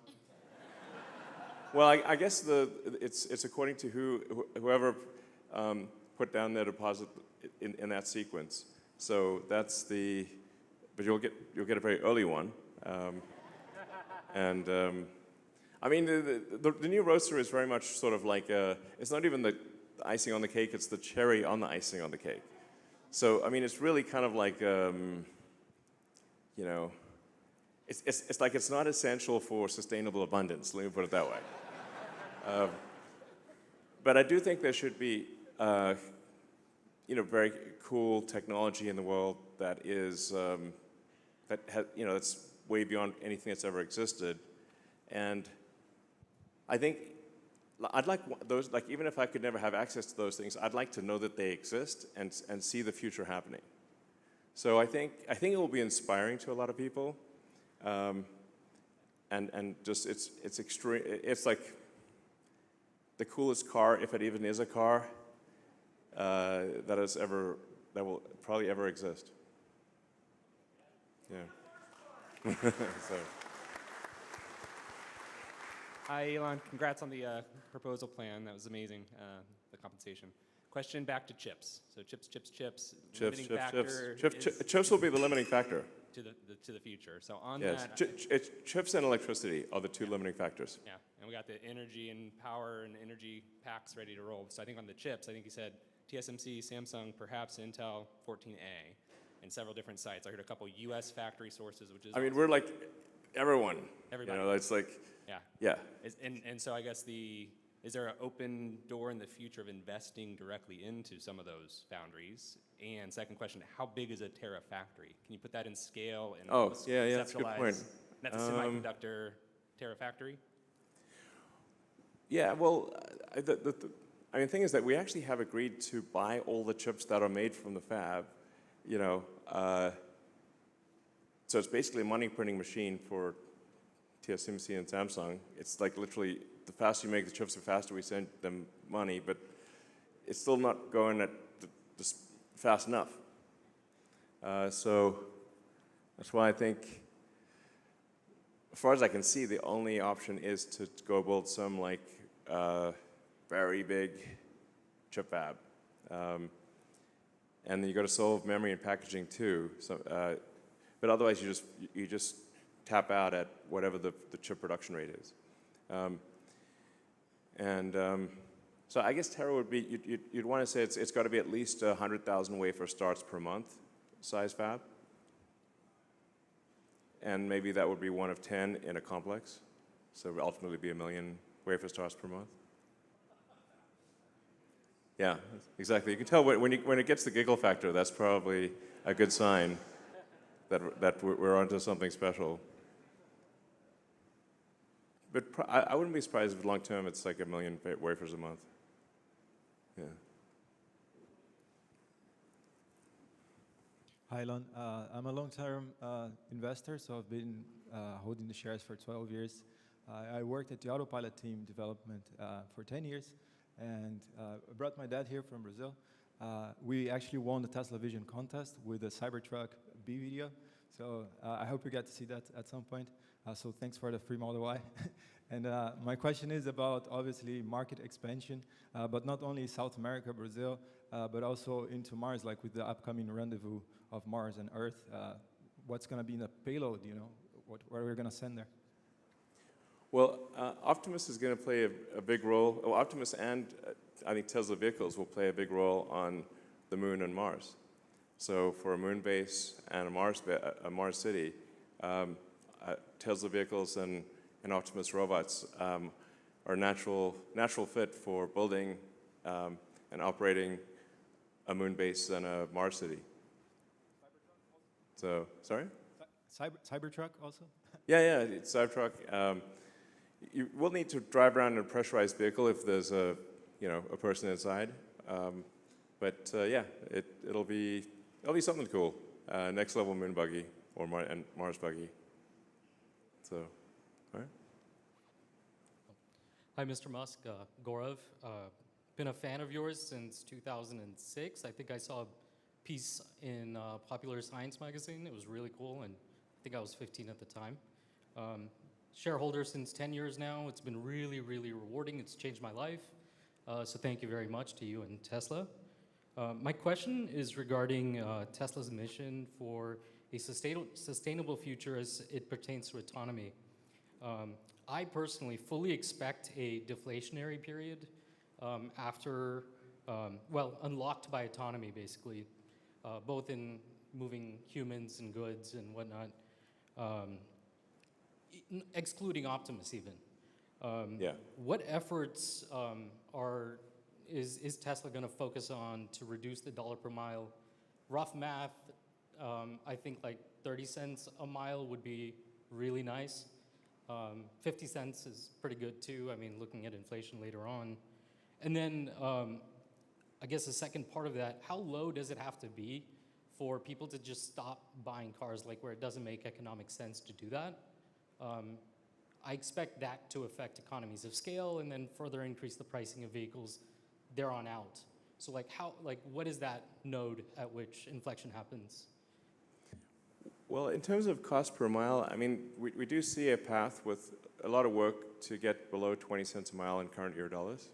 Speaker 11: Well, I guess it's according to whoever put down their deposit in that sequence. So that's but you'll get a very early one. I mean, the new Roadster is very much sort of like it's not even the icing on the cake; it's the cherry on the icing on the cake. So I mean, it's really kind of like it's like it's not essential for sustainable abundance. Let me put it that way. But I do think there should be very cool technology in the world that is that's way beyond anything that's ever existed, and I think I'd like those, like, even if I could never have access to those things, I'd like to know that they exist and see the future happening. So I think it will be inspiring to a lot of people, and just it's extreme. It's like the coolest car, if it even is a car, that will probably ever exist. Yeah. So.
Speaker 17: Hi, Elon. Congrats on the proposal plan. That was amazing, the compensation. Question back to chips. So chips.
Speaker 11: Chips will be the limiting factor.
Speaker 17: To the future. So on
Speaker 11: that. Chips and electricity are the two limiting factors.
Speaker 17: Yeah, and we got the energy and power and energy packs ready to roll. So I think on the chips, I think you said TSMC, Samsung, perhaps Intel 14A, and several different sites. I heard a couple U.S. factory sources, which is.
Speaker 11: I mean, we're like everyone.
Speaker 17: Everybody.
Speaker 11: It's like.
Speaker 17: Yeah. And so I guess is there an open door in the future of investing directly into some of those foundries? And second question, how big is a Terafactory? Can you put that in scale and
Speaker 11: that's a good point.
Speaker 17: That's a semiconductor Terafactory?
Speaker 11: Yeah, well, the thing is that we actually have agreed to buy all the chips that are made from the fab, so it's basically a money printing machine for TSMC and Samsung. It's like literally the faster you make the chips, the faster we send them money, but it's still not going at just fast enough. So that's why I think, as far as I can see, the only option is to go build some very big chip fab. And then you got to solve memory and packaging too. So, but otherwise you just tap out at whatever the chip production rate is. So I guess Terra would be, you'd want to say it's got to be at least 100,000 wafer starts per month size fab. And maybe that would be one of 10 in a complex. So it would ultimately be 1 million wafer starts per month. Yeah, exactly. You can tell when it gets the giggle factor, that's probably a good sign that we're onto something special. But I wouldn't be surprised if long term it's like 1 million wafers a month. Yeah.
Speaker 18: Hi, Elon. I'm a long-term investor, so I've been holding the shares for 12 years. I worked at the Autopilot team development for 10 years, and I brought my dad here from Brazil. We actually won the Tesla Vision contest with the Cybertruck B video, so I hope you get to see that at some point. So thanks for the free Model Y. And my question is about, obviously, market expansion, but not only South America, Brazil, but also into Mars, like with the upcoming rendezvous of Mars and Earth. What's going to be in the payload, you know? What are we going to send there?
Speaker 11: Well, Optimus is going to play a big role. Well, Optimus and I think Tesla vehicles will play a big role on the Moon and Mars. So for a Moon base and a Mars city, Tesla vehicles and Optimus robots are natural fit for building and operating a Moon base and a Mars city. So, sorry?
Speaker 18: Cybertruck also?
Speaker 11: Yeah, it's Cybertruck. You will need to drive around in a pressurized vehicle if there's a person inside. But yeah, it'll be something cool. Next level Moon buggy or Mars buggy. So, all right.
Speaker 19: Hi, Mr. Musk. Gaurav. Been a fan of yours since 2006. I think I saw a piece in Popular Science magazine. It was really cool, and I think I was 15 at the time. Shareholder since 10 years now. It's been really, really rewarding. It's changed my life. So thank you very much to you and Tesla. My question is regarding Tesla's mission for a sustainable future as it pertains to autonomy. I personally fully expect a deflationary period after, unlocked by autonomy, basically, both in moving humans and goods and whatnot, excluding Optimus even. What efforts is Tesla going to focus on to reduce the dollar per mile? Rough math, I think like 30 cents a mile would be really nice. 50 cents is pretty good too. I mean, looking at inflation later on. And then I guess the second part of that, how low does it have to be for people to just stop buying cars, like where it doesn't make economic sense to do that? I expect that to affect economies of scale and then further increase the pricing of vehicles there on out. So what is that node at which inflection happens?
Speaker 11: Well, in terms of cost per mile, I mean, we do see a path with a lot of work to get below 20 cents a mile in current year dollars.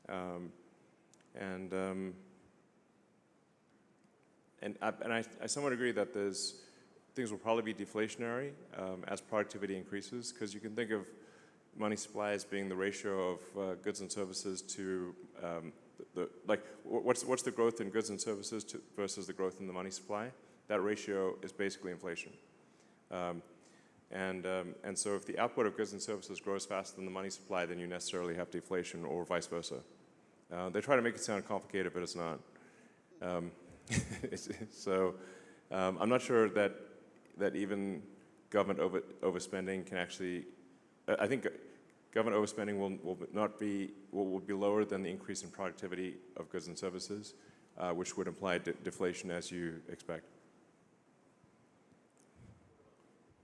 Speaker 11: I somewhat agree that things will probably be deflationary as productivity increases, because you can think of money supply as being the ratio of goods and services to what's the growth in goods and services versus the growth in the money supply. That ratio is basically inflation. And so if the output of goods and services grows faster than the money supply, then you necessarily have deflation, or vice versa. They try to make it sound complicated, but it's not. So I'm not sure that even government overspending can actually. I think government overspending will be lower than the increase in productivity of goods and services, which would imply deflation as you expect.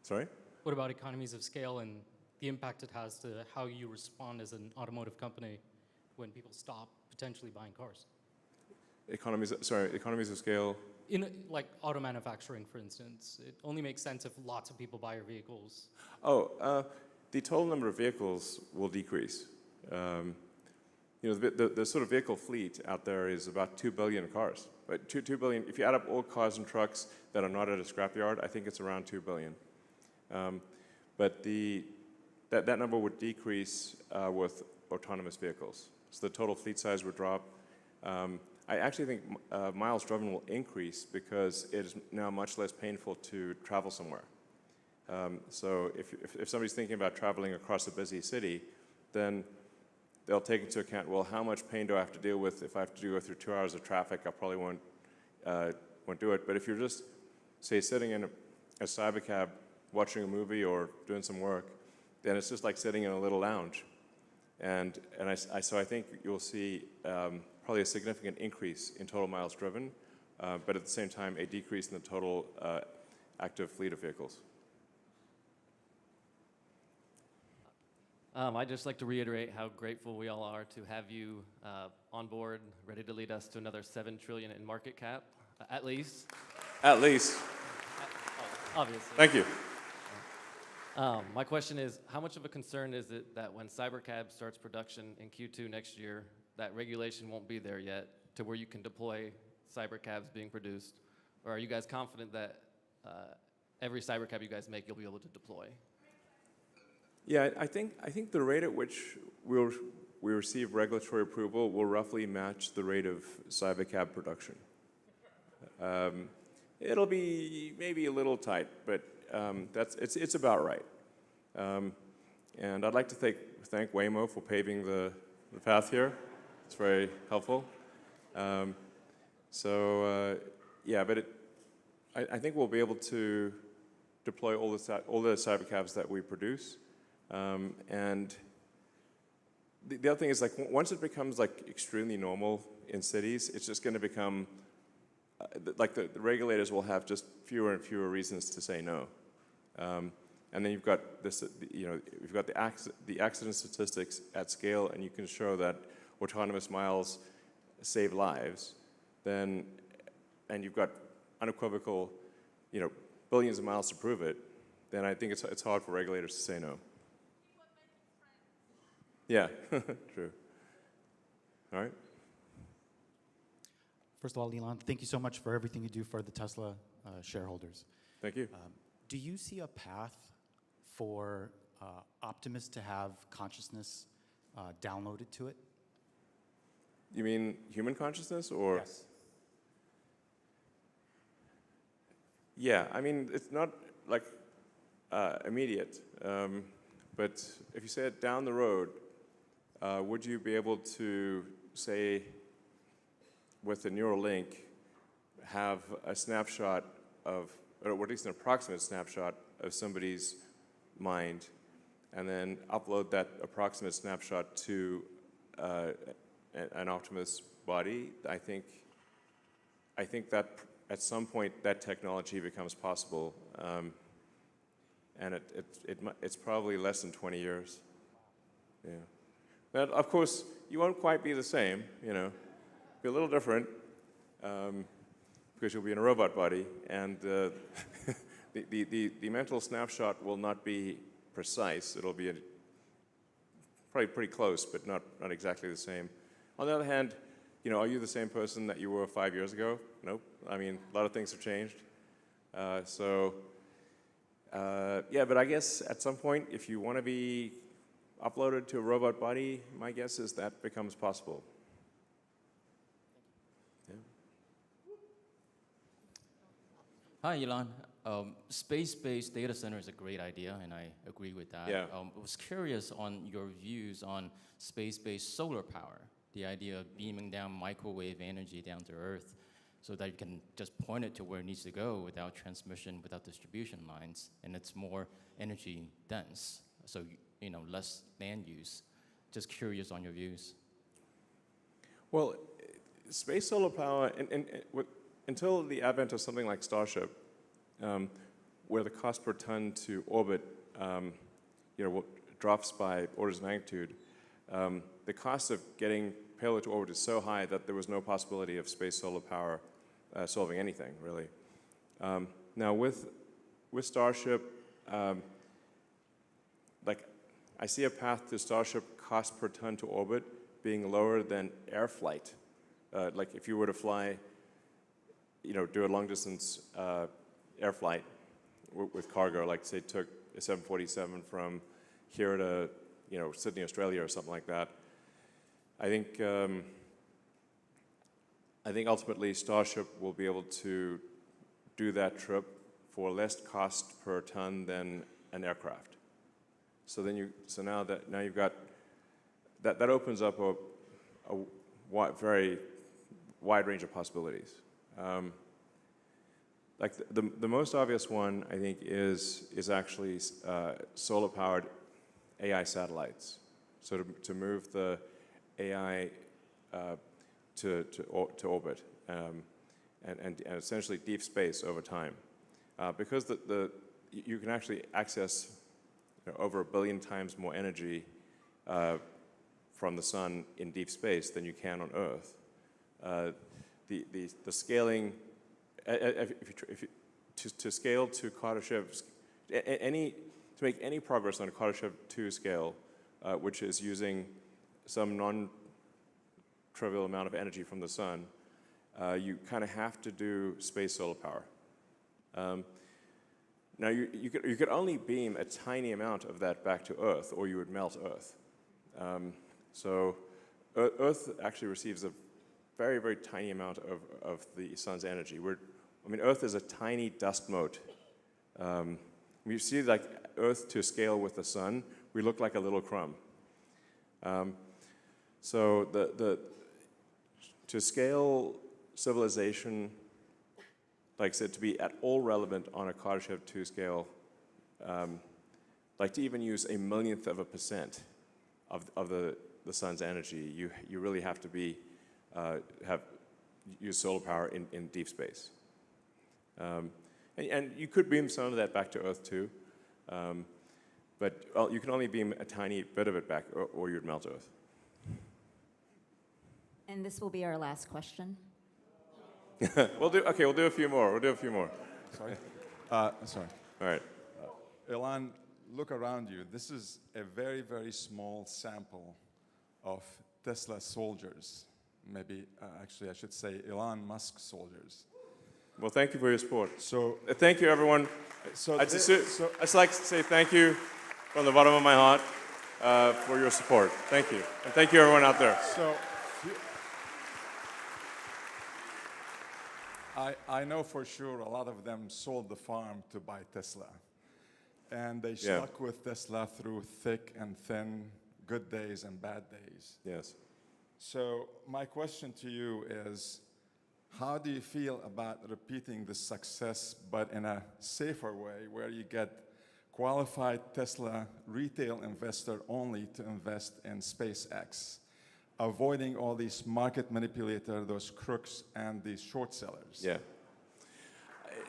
Speaker 11: Sorry?
Speaker 19: What about economies of scale and the impact it has to how you respond as an automotive company when people stop potentially buying cars?
Speaker 11: Economies of scale?
Speaker 19: In like auto manufacturing, for instance, it only makes sense if lots of people buy your vehicles.
Speaker 11: The total number of vehicles will decrease. The sort of vehicle fleet out there is about 2 billion cars. Right? 2 billion. If you add up all cars and trucks that are not at a scrapyard, I think it's around 2 billion. But that number would decrease with autonomous vehicles. So the total fleet size would drop. I actually think miles driven will increase because it is now much less painful to travel somewhere. So if somebody's thinking about traveling across a busy city, then they'll take into account, well, how much pain do I have to deal with? If I have to go through 2 hours of traffic, I probably won't do it. But if you're just, say, sitting in a cybercab watching a movie or doing some work, then it's just like sitting in a little lounge. So I think you'll see probably a significant increase in total miles driven, but at the same time, a decrease in the total active fleet of vehicles.
Speaker 20: I'd just like to reiterate how grateful we all are to have you on board, ready to lead us to another $7 trillion in market cap, at least.
Speaker 11: At least.
Speaker 20: Obviously.
Speaker 11: Thank you.
Speaker 20: My question is, how much of a concern is it that when Cybercab starts production in Q2 next year, that regulation won't be there yet to where you can deploy Cybercabs being produced? Or are you guys confident that every Cybercab you guys make, you'll be able to deploy?
Speaker 11: Yeah, I think the rate at which we receive regulatory approval will roughly match the rate of Cybercab production. It'll be maybe a little tight, but it's about right. And I'd like to thank Waymo for paving the path here. It's very helpful. Yeah, but I think we'll be able to deploy all the Cybercabs that we produce. And the other thing is, like, once it becomes like extremely normal in cities, it's just going to become like the regulators will have just fewer and fewer reasons to say no. And then you've got this, you've got the accident statistics at scale, and you can show that autonomous miles save lives. And you've got unequivocal, billions of miles to prove it. Then I think it's hard for regulators to say no. Yeah, true. All right.
Speaker 21: First of all, Elon, thank you so much for everything you do for the Tesla shareholders.
Speaker 11: Thank you.
Speaker 21: Do you see a path for Optimus to have consciousness downloaded to it?
Speaker 11: You mean human consciousness, or?
Speaker 21: Yes.
Speaker 11: Yeah, I mean, it's not like immediate, but if you say it down the road, would you be able to, say, with the neural link, have a snapshot of, or at least an approximate snapshot of somebody's mind, and then upload that approximate snapshot to an Optimus body? I think that at some point that technology becomes possible, and it's probably less than 20 years. Yeah. But of course, you won't quite be the same, be a little different, because you'll be in a robot body, and the mental snapshot will not be precise. It'll be probably pretty close, but not exactly the same. On the other hand, are you the same person that you were 5 years ago? Nope. I mean, a lot of things have changed. Yeah, but I guess at some point, if you want to be uploaded to a robot body, my guess is that becomes possible. Yeah.
Speaker 22: Hi, Elon. Space-based data center is a great idea, and I agree with that.
Speaker 11: Yeah.
Speaker 22: I was curious on your views on space-based solar power, the idea of beaming down microwave energy down to Earth so that you can just point it to where it needs to go without transmission, without distribution lines, and it's more energy dense, so less land use. Just curious on your views.
Speaker 11: Well, space solar power, until the advent of something like Starship, where the cost per ton to orbit drops by orders of magnitude, the cost of getting payload to orbit is so high that there was no possibility of space solar power solving anything, really. Now with Starship, I see a path to Starship cost per ton to orbit being lower than air flight. Like if you were to fly, do a long distance air flight with cargo, like say took 747 from here to, Sydney, Australia, or something like that. I think ultimately Starship will be able to do that trip for less cost per ton than an aircraft. So now you've got that opens up a very wide range of possibilities. Like the most obvious one, I think, is actually solar-powered AI satellites. So to move the AI to orbit and essentially deep space over time, because you can actually access over 1 billion times more energy from the sun in deep space than you can on Earth. The scaling, to scale to Kardashev, to make any progress on a Kardashev 2 scale, which is using some non-trivial amount of energy from the sun, you kind of have to do space solar power. Now, you could only beam a tiny amount of that back to Earth, or you would melt Earth. So Earth actually receives a very, very tiny amount of the sun's energy. Earth is a tiny dust mote. When you see like Earth to scale with the sun, we look like a little crumb. So to scale civilization, like I said, to be at all relevant on a Kardashev 2 scale, like to even use 1/1,000,000% of the sun's energy, you really have to use solar power in deep space. And you could beam some of that back to Earth too, but you can only beam a tiny bit of it back, or you'd melt Earth.
Speaker 3: And this will be our last question.
Speaker 11: We'll do a few more.
Speaker 4: Sorry? Sorry.
Speaker 11: All right.
Speaker 4: Elon, look around you. This is a very, very small sample of Tesla soldiers. Maybe, actually, I should say Elon Musk soldiers.
Speaker 11: Well, thank you for your support.
Speaker 4: So,
Speaker 11: thank you, everyone. I'd just like to say thank you from the bottom of my heart for your support. Thank you. And thank you, everyone out there.
Speaker 4: So, I know for sure a lot of them sold the farm to buy Tesla. And they stuck with Tesla through thick and thin, good days and bad days.
Speaker 11: Yes.
Speaker 4: So my question to you is, how do you feel about repeating the success, but in a safer way, where you get qualified Tesla retail investor only to invest in SpaceX, avoiding all these market manipulators, those crooks, and these short sellers?
Speaker 11: Yeah.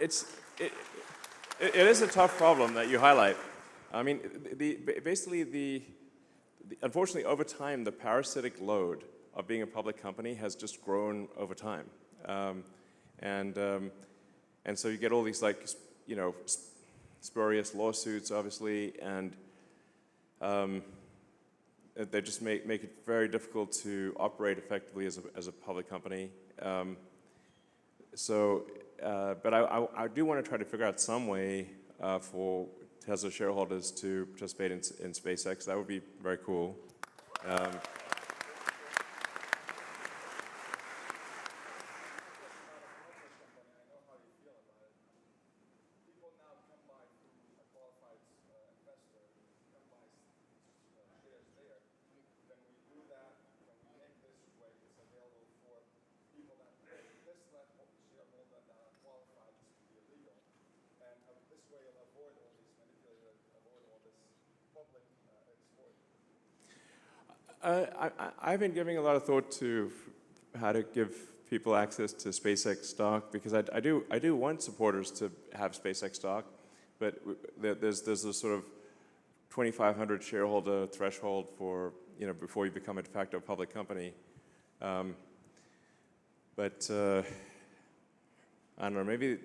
Speaker 11: It is a tough problem that you highlight. I mean, unfortunately, over time, the parasitic load of being a public company has just grown over time. And so you get all these, like, spurious lawsuits, obviously, and they just make it very difficult to operate effectively as a public company. But I do want to try to figure out some way for Tesla shareholders to participate in SpaceX. That would be very cool. I've been giving a lot of thought to how to give people access to SpaceX stock, because I do want supporters to have SpaceX stock, but there's this sort of 2,500 shareholder threshold for, before you become a de facto public company. But I don't know, maybe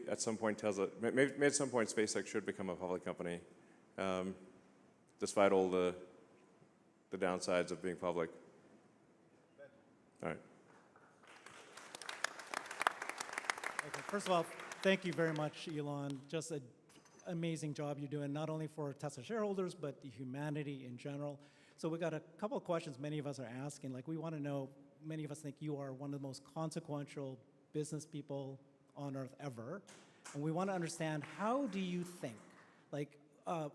Speaker 11: at some point Tesla, maybe at some point SpaceX should become a public company, despite all the downsides of being public. All right.
Speaker 23: Okay, first of all, thank you very much, Elon. Just a
Speaker 1: amazing job you're doing, not only for Tesla shareholders, but the humanity in general. So we got a couple of questions many of us are asking. Like, we want to know, many of us think you are one of the most consequential business people on earth ever. And we want to understand, how do you think? Like,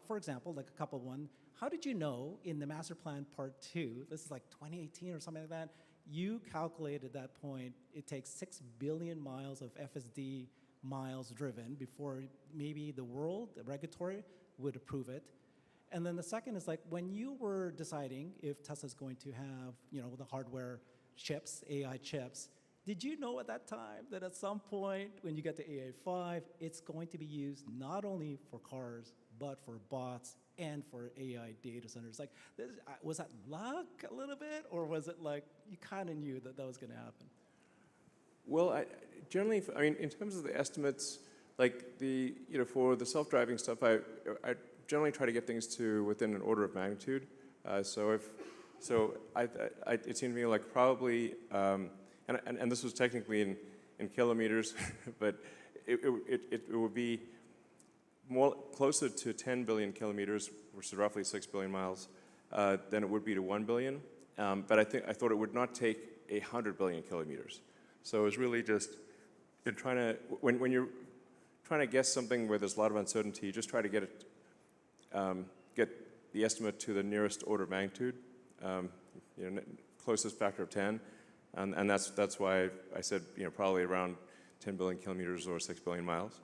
Speaker 1: for example, like a couple one, how did you know in the master plan part 2, this is like 2018 or something like that, you calculated at that point it takes 6 billion miles of FSD miles driven before maybe the world, the regulatory, would approve it. And then the second is, like, when you were deciding if Tesla's going to have, you know, the hardware chips, AI chips, did you know at that time that at some point when you get to AI5, it's going to be used not only for cars, but for bots and for AI data centers? Like, was that luck a little bit, or was it like you kind of knew that that was going to happen?
Speaker 11: Well, generally, I mean, in terms of the estimates, like for the self-driving stuff, I generally try to get things to within an order of magnitude. It seemed to me like probably, and this was technically in kilometers, but it would be more closer to 10 billion kilometers, which is roughly 6 billion miles, than it would be to 1 billion. But I thought it would not take 100 billion kilometers. So it was really just in trying to, when you're trying to guess something where there's a lot of uncertainty, you just try to get the estimate to the nearest order of magnitude, closest factor of 10, and that's why I said probably around 10 billion kilometers or 6 billion miles.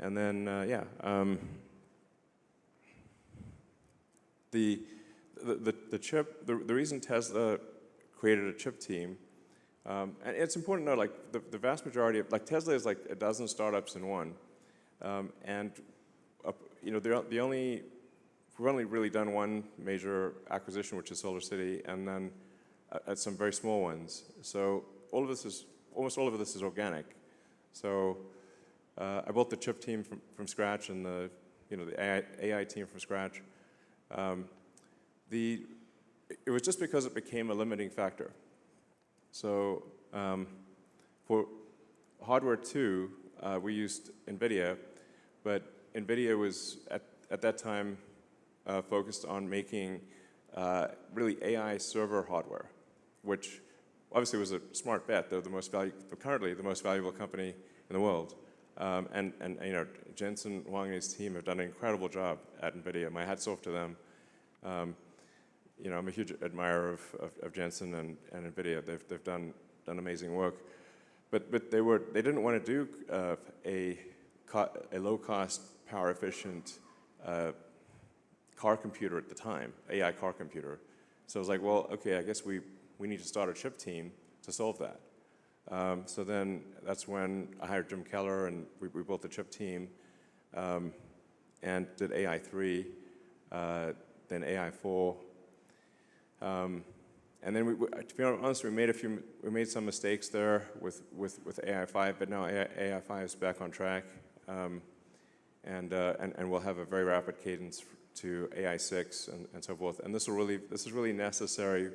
Speaker 11: And then, the chip, the reason Tesla created a chip team, and it's important to know, like, the vast majority of, like, Tesla is like a dozen startups in one, and we've only really done one major acquisition, which is Solar City, and then some very small ones. So almost all of this is organic. So I built the chip team from scratch, and the AI team from scratch. It was just because it became a limiting factor. So for hardware 2, we used NVIDIA, but NVIDIA was at that time focused on making really AI server hardware, which obviously was a smart bet. They're currently the most valuable company in the world. And Jensen Huang and his team have done an incredible job at NVIDIA. My hat's off to them. I'm a huge admirer of Jensen and NVIDIA. They've done amazing work. But they didn't want to do a low-cost, power-efficient car computer at the time, AI car computer. So I was like, well, okay, I guess we need to start a chip team to solve that. So then that's when I hired Jim Keller, and we built the chip team and did AI3, then AI4. And then, to be honest, we made some mistakes there with AI5, but now AI5 is back on track, and we'll have a very rapid cadence to AI6 and so forth. And this is really necessary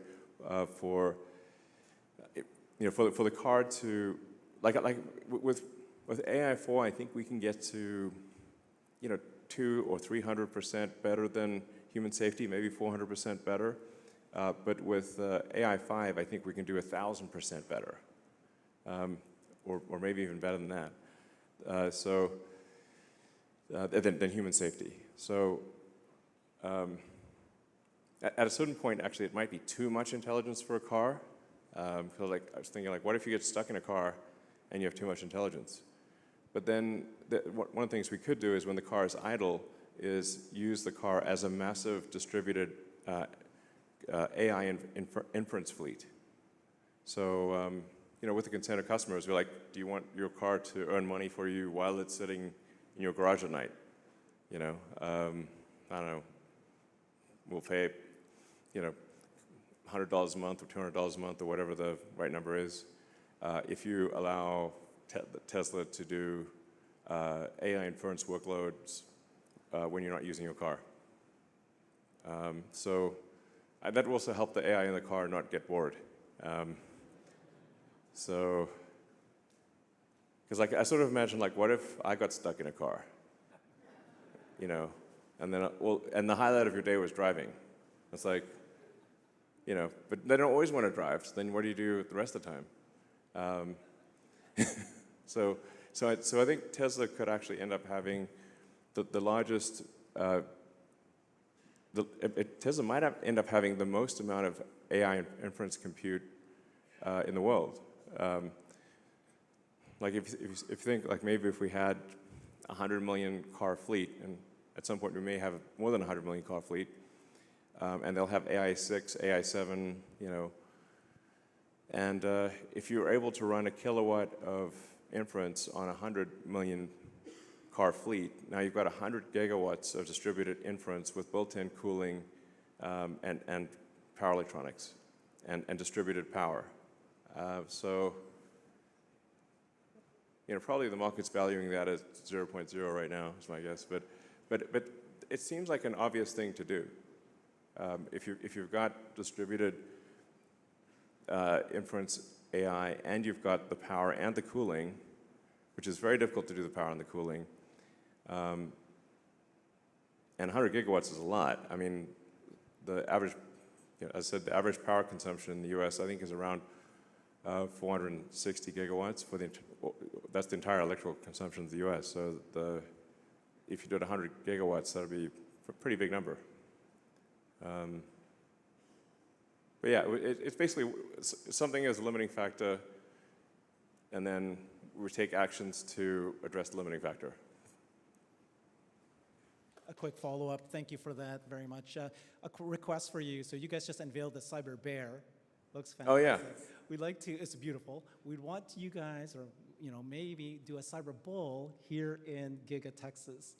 Speaker 11: for the car to, like with AI4, I think we can get to 200 or 300% better than human safety, maybe 400% better. But with AI5, I think we can do 1,000% better, or maybe even better than that. Than human safety. So at a certain point, actually, it might be too much intelligence for a car. I was thinking, like, what if you get stuck in a car and you have too much intelligence? But then one of the things we could do is, when the car is idle, is use the car as a massive distributed AI inference fleet. So, with the consent of customers, we're like, do you want your car to earn money for you while it's sitting in your garage at night? I don't know, we'll pay, $100 a month or $200 a month or whatever the right number is, if you allow Tesla to do AI inference workloads when you're not using your car. So that will also help the AI in the car not get bored. Because I sort of imagine, like, what if I got stuck in a car? you know, and then, and the highlight of your day was driving. It's like, you know, but they don't always want to drive, so then what do you do the rest of the time? So I think Tesla could actually end up having the largest, Tesla might end up having the most amount of AI inference compute in the world. Like if you think, like maybe if we had 100 million car fleet, and at some point we may have more than 100 million car fleet, and they'll have AI 6, AI 7, you know, and if you're able to run a kilowatt of inference on a 100 million car fleet, now you've got 100 gigawatts of distributed inference with built-in cooling and power electronics and distributed power. So, you know, probably the market's valuing that as 0.0 right now, is my guess. But it seems like an obvious thing to do. If you've got distributed inference AI and you've got the power and the cooling, which is very difficult to do the power and the cooling, and 100 gigawatts is a lot. I mean, the average, you know, as I said, the average power consumption in the US, I think, is around 460 gigawatts for that's the entire electrical consumption of the US. So if you did 100 gigawatts, that would be a pretty big number. But yeah, it's basically something as a limiting factor, and then we take actions to address the limiting factor.
Speaker 1: A quick follow-up. Thank you for that very much. A request for you. So you guys just unveiled the Cyber Bear. Looks fantastic.
Speaker 11: Oh yeah.
Speaker 1: We'd like to. It's beautiful. We'd want you guys, or you know, maybe do a Cyber Bull here in Giga, Texas.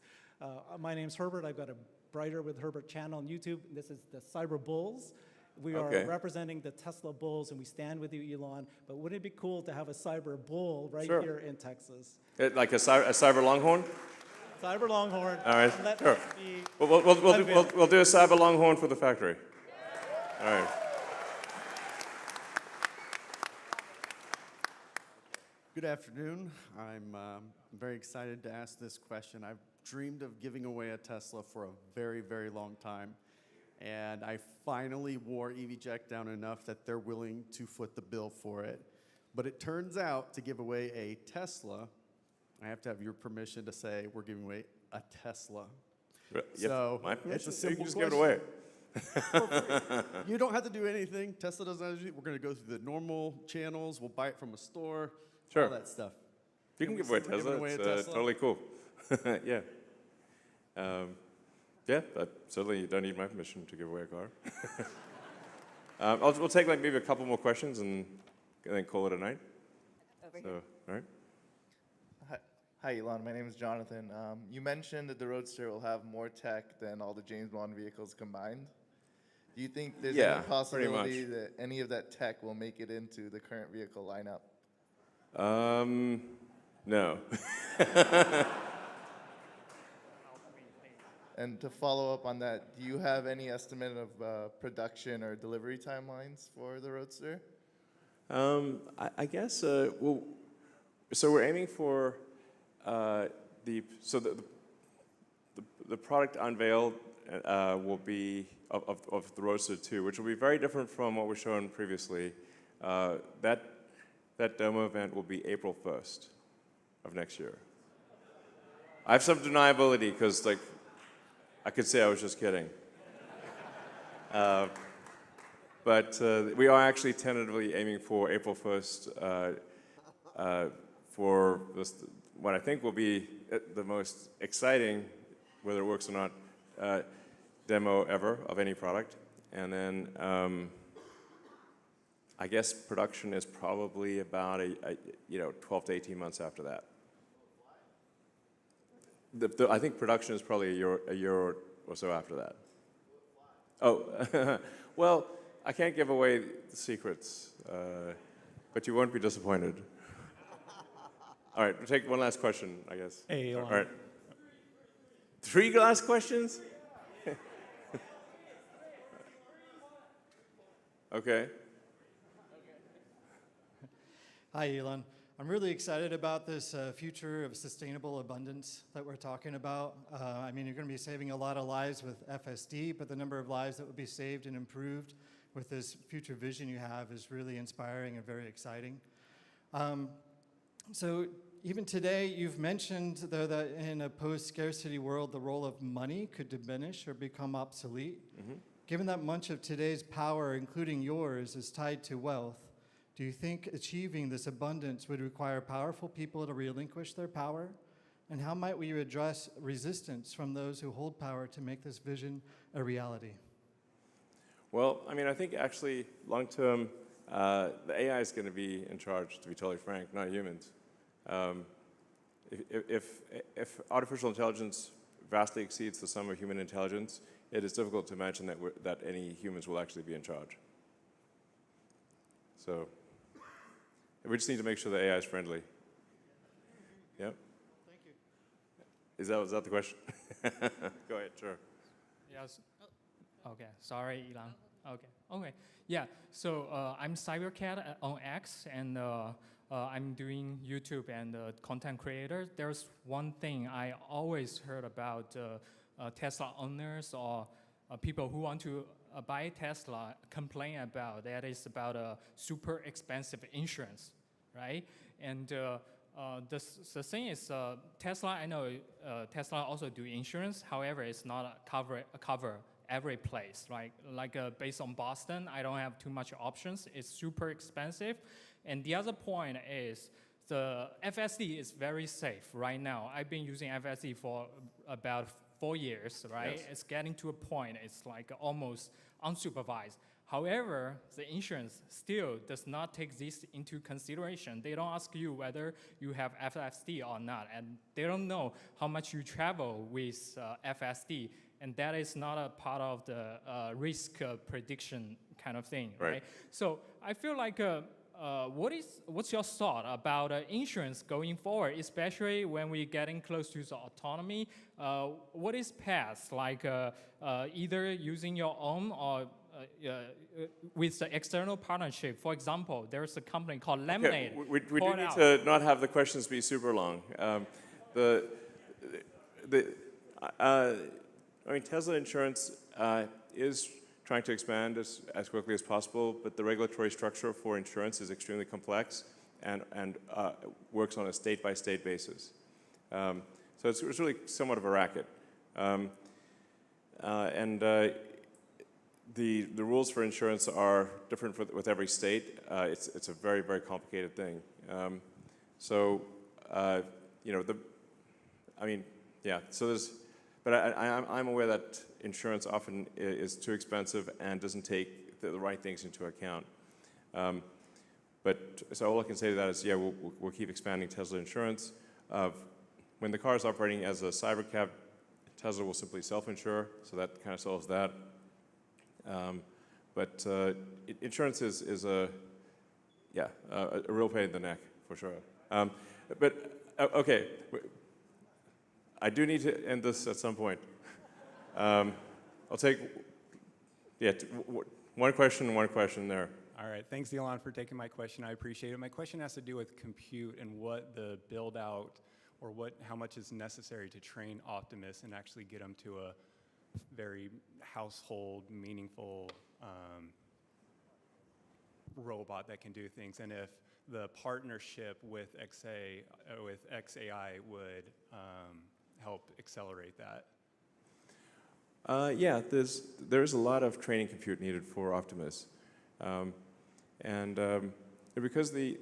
Speaker 1: My name's Herbert. I've got a Brighter with Herbert channel on YouTube. This is the Cyber Bulls. We are representing the Tesla Bulls, and we stand with you, Elon. But wouldn't it be cool to have a Cyber Bull right here in Texas?
Speaker 11: Like a cyber longhorn?
Speaker 1: Cyber Longhorn.
Speaker 11: All right, sure. We'll do a Cyber Longhorn for the factory. All right.
Speaker 5: Good afternoon. I'm very excited to ask this question. I've dreamed of giving away a Tesla for a very, very long time. And I finally wore EVJect down enough that they're willing to foot the bill for it. But it turns out to give away a Tesla, I have to have your permission to say we're giving away a Tesla. So it's a simple question.
Speaker 11: You can just give it away.
Speaker 5: You don't have to do anything. Tesla doesn't have to do. We're going to go through the normal channels. We'll buy it from a store.
Speaker 11: Sure.
Speaker 5: All that stuff.
Speaker 11: You can give away a Tesla. It's totally cool. Yeah. Yeah, but certainly you don't need my permission to give away a car. We'll take like maybe a couple more questions and then call it a night.
Speaker 6: Over
Speaker 11: here. All right.
Speaker 6: Hi, Elon. My name is Jonathan. You mentioned that the Roadster will have more tech than all the James Bond vehicles combined. Do you think there's any possibility that any of that tech will make it into the current vehicle lineup?
Speaker 11: No.
Speaker 6: And to follow up on that, do you have any estimate of production or delivery timelines for the Roadster?
Speaker 11: I guess, well, so we're aiming for the product unveiled will be of the Roadster 2, which will be very different from what was shown previously. That demo event will be April 1st of next year. I have some deniability because, like, I could say I was just kidding. But we are actually tentatively aiming for April 1st for this, what I think will be the most exciting, whether it works or not, demo ever of any product. And then I guess production is probably about 12 to 18 months after that. I think production is probably a year or so after that. Oh, well, I can't give away the secrets, but you won't be disappointed. All right, we'll take one last question, I guess.
Speaker 1: Hey, Elon.
Speaker 11: All right. 3 last questions? Okay.
Speaker 23: Hi, Elon.
Speaker 7: I'm really excited about this future of sustainable abundance that we're talking about. I mean, you're going to be saving a lot of lives with FSD, but the number of lives that will be saved and improved with this future vision you have is really inspiring and very exciting. So even today, you've mentioned, though, that in a post-scarcity world, the role of money could diminish or become obsolete.
Speaker 11: Mm-hmm.
Speaker 7: Given that much of today's power, including yours, is tied to wealth, do you think achieving this abundance would require powerful people to relinquish their power? And how might we address resistance from those who hold power to make this vision a reality?
Speaker 11: Well, I mean, I think actually long-term, the AI is going to be in charge, to be totally frank, not humans. If artificial intelligence vastly exceeds the sum of human intelligence, it is difficult to imagine that any humans will actually be in charge. So we just need to make sure the AI is friendly. Yep.
Speaker 7: Thank you.
Speaker 11: Is that the question? Go ahead, sure.
Speaker 8: Yes. Okay. Sorry, Elon. Okay. Yeah. So I'm Cybercat on X, and I'm doing YouTube and content creator. There's one thing I always heard about Tesla owners or people who want to buy Tesla complain about, that is about super expensive insurance, right? And the thing is, Tesla, I know Tesla also do insurance. However, it's not a cover every place, right? Like based on Boston, I don't have too much options. It's super expensive. And the other point is the FSD is very safe right now. I've been using FSD for about 4 years, right?
Speaker 11: Yes.
Speaker 8: It's getting to a point, it's like almost unsupervised. However, the insurance still does not take this into consideration. They don't ask you whether you have FSD or not, and they don't know how much you travel with FSD, and that is not a part of the risk prediction kind of thing, right? So I feel like what's your thought about insurance going forward, especially when we're getting close to the autonomy? What is path, like either using your own or with the external partnership? For example, there's a company called Lemonade.
Speaker 11: Okay. We do need to not have the questions be super long. I mean, Tesla Insurance is trying to expand as quickly as possible, but the regulatory structure for insurance is extremely complex and works on a state-by-state basis. So it's really somewhat of a racket. The rules for insurance are different with every state. It's a very, very complicated thing. So but I'm aware that insurance often is too expensive and doesn't take the right things into account. So all I can say to that is, yeah, we'll keep expanding Tesla Insurance. When the car is operating as a cybercab, Tesla will simply self-insure, so that kind of solves that. Insurance is a real pain in the neck, for sure. Okay, I do need to end this at some point. I'll take, one question there.
Speaker 23: All right, thanks Elon for taking my question, I appreciate it. My question has to do with compute and what the build out or how much is necessary to train Optimus and actually get them to a very household, meaningful robot that can do things, and if the partnership with XAI would help accelerate that.
Speaker 11: Yeah, there's a lot of training compute needed for Optimus, because the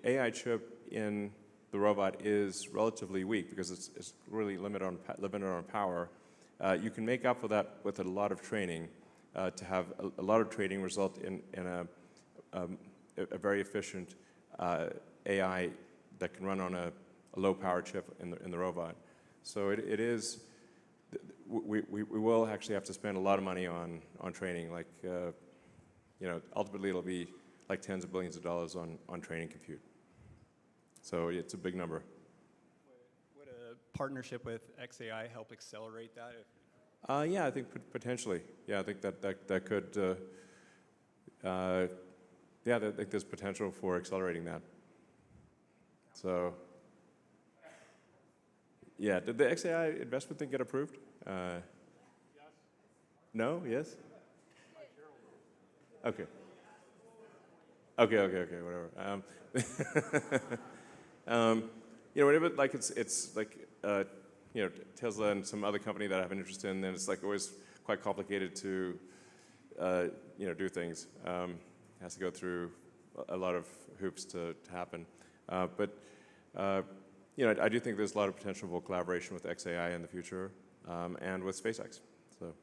Speaker 11: AI chip in the robot is relatively weak because it's really limited on power. You can make up for that with a lot of training to have a lot of training result in a very efficient AI that can run on a low power chip in the robot. So it is. We will actually have to spend a lot of money on training. Like ultimately it'll be like tens of billions of dollars on training compute. So it's a big number.
Speaker 23: Would a partnership with XAI help accelerate that?
Speaker 11: Yeah, I think potentially. Yeah, I think that could yeah, I think there's potential for accelerating that. So, yeah, did the XAI investment thing get approved? No? Yes? Okay. Okay, whatever. Whenever like it's like Tesla and some other company that I have an interest in, then it's like always quite complicated to do things. It has to go through a lot of hoops to happen. But I do think there's a lot of potential for collaboration with XAI in the future and with SpaceX. So, all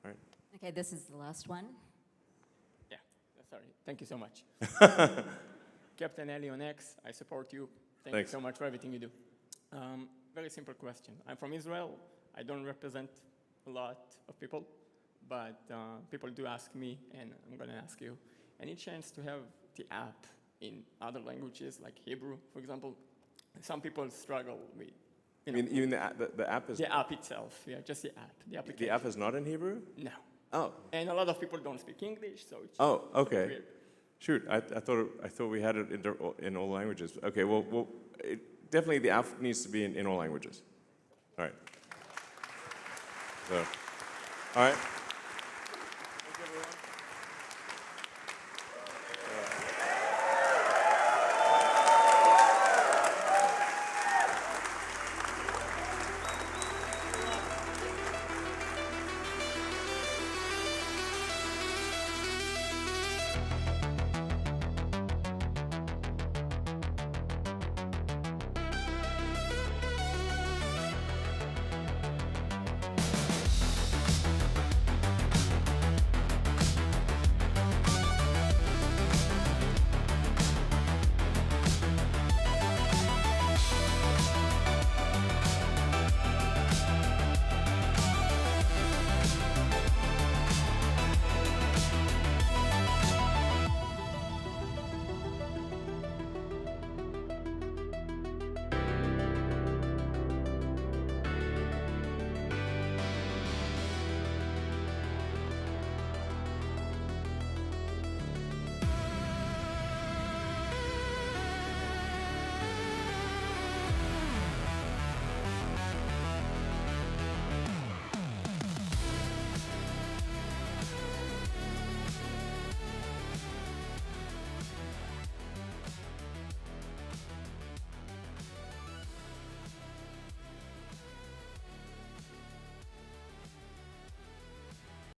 Speaker 11: right.
Speaker 3: Okay, this is the last one.
Speaker 2: Yeah, sorry. Thank you so much. Captain Ali on X, I support you. Thank
Speaker 11: Thanks.
Speaker 2: you so much for everything you do. Very simple question. I'm from Israel. I don't represent a lot of people, but people do ask me, and I'm going to ask you, any chance to have the app in other languages, like Hebrew, for example? Some people struggle with.
Speaker 11: You mean the app is?
Speaker 2: The app itself, yeah, just the app, the application.
Speaker 11: The app is not in Hebrew?
Speaker 2: No.
Speaker 11: Oh.
Speaker 2: And a lot of people don't speak English, so it's
Speaker 11: okay.
Speaker 2: weird.
Speaker 11: Shoot, I thought we had it in all languages. Okay, well definitely the app needs to be in all languages. All right. So, all right.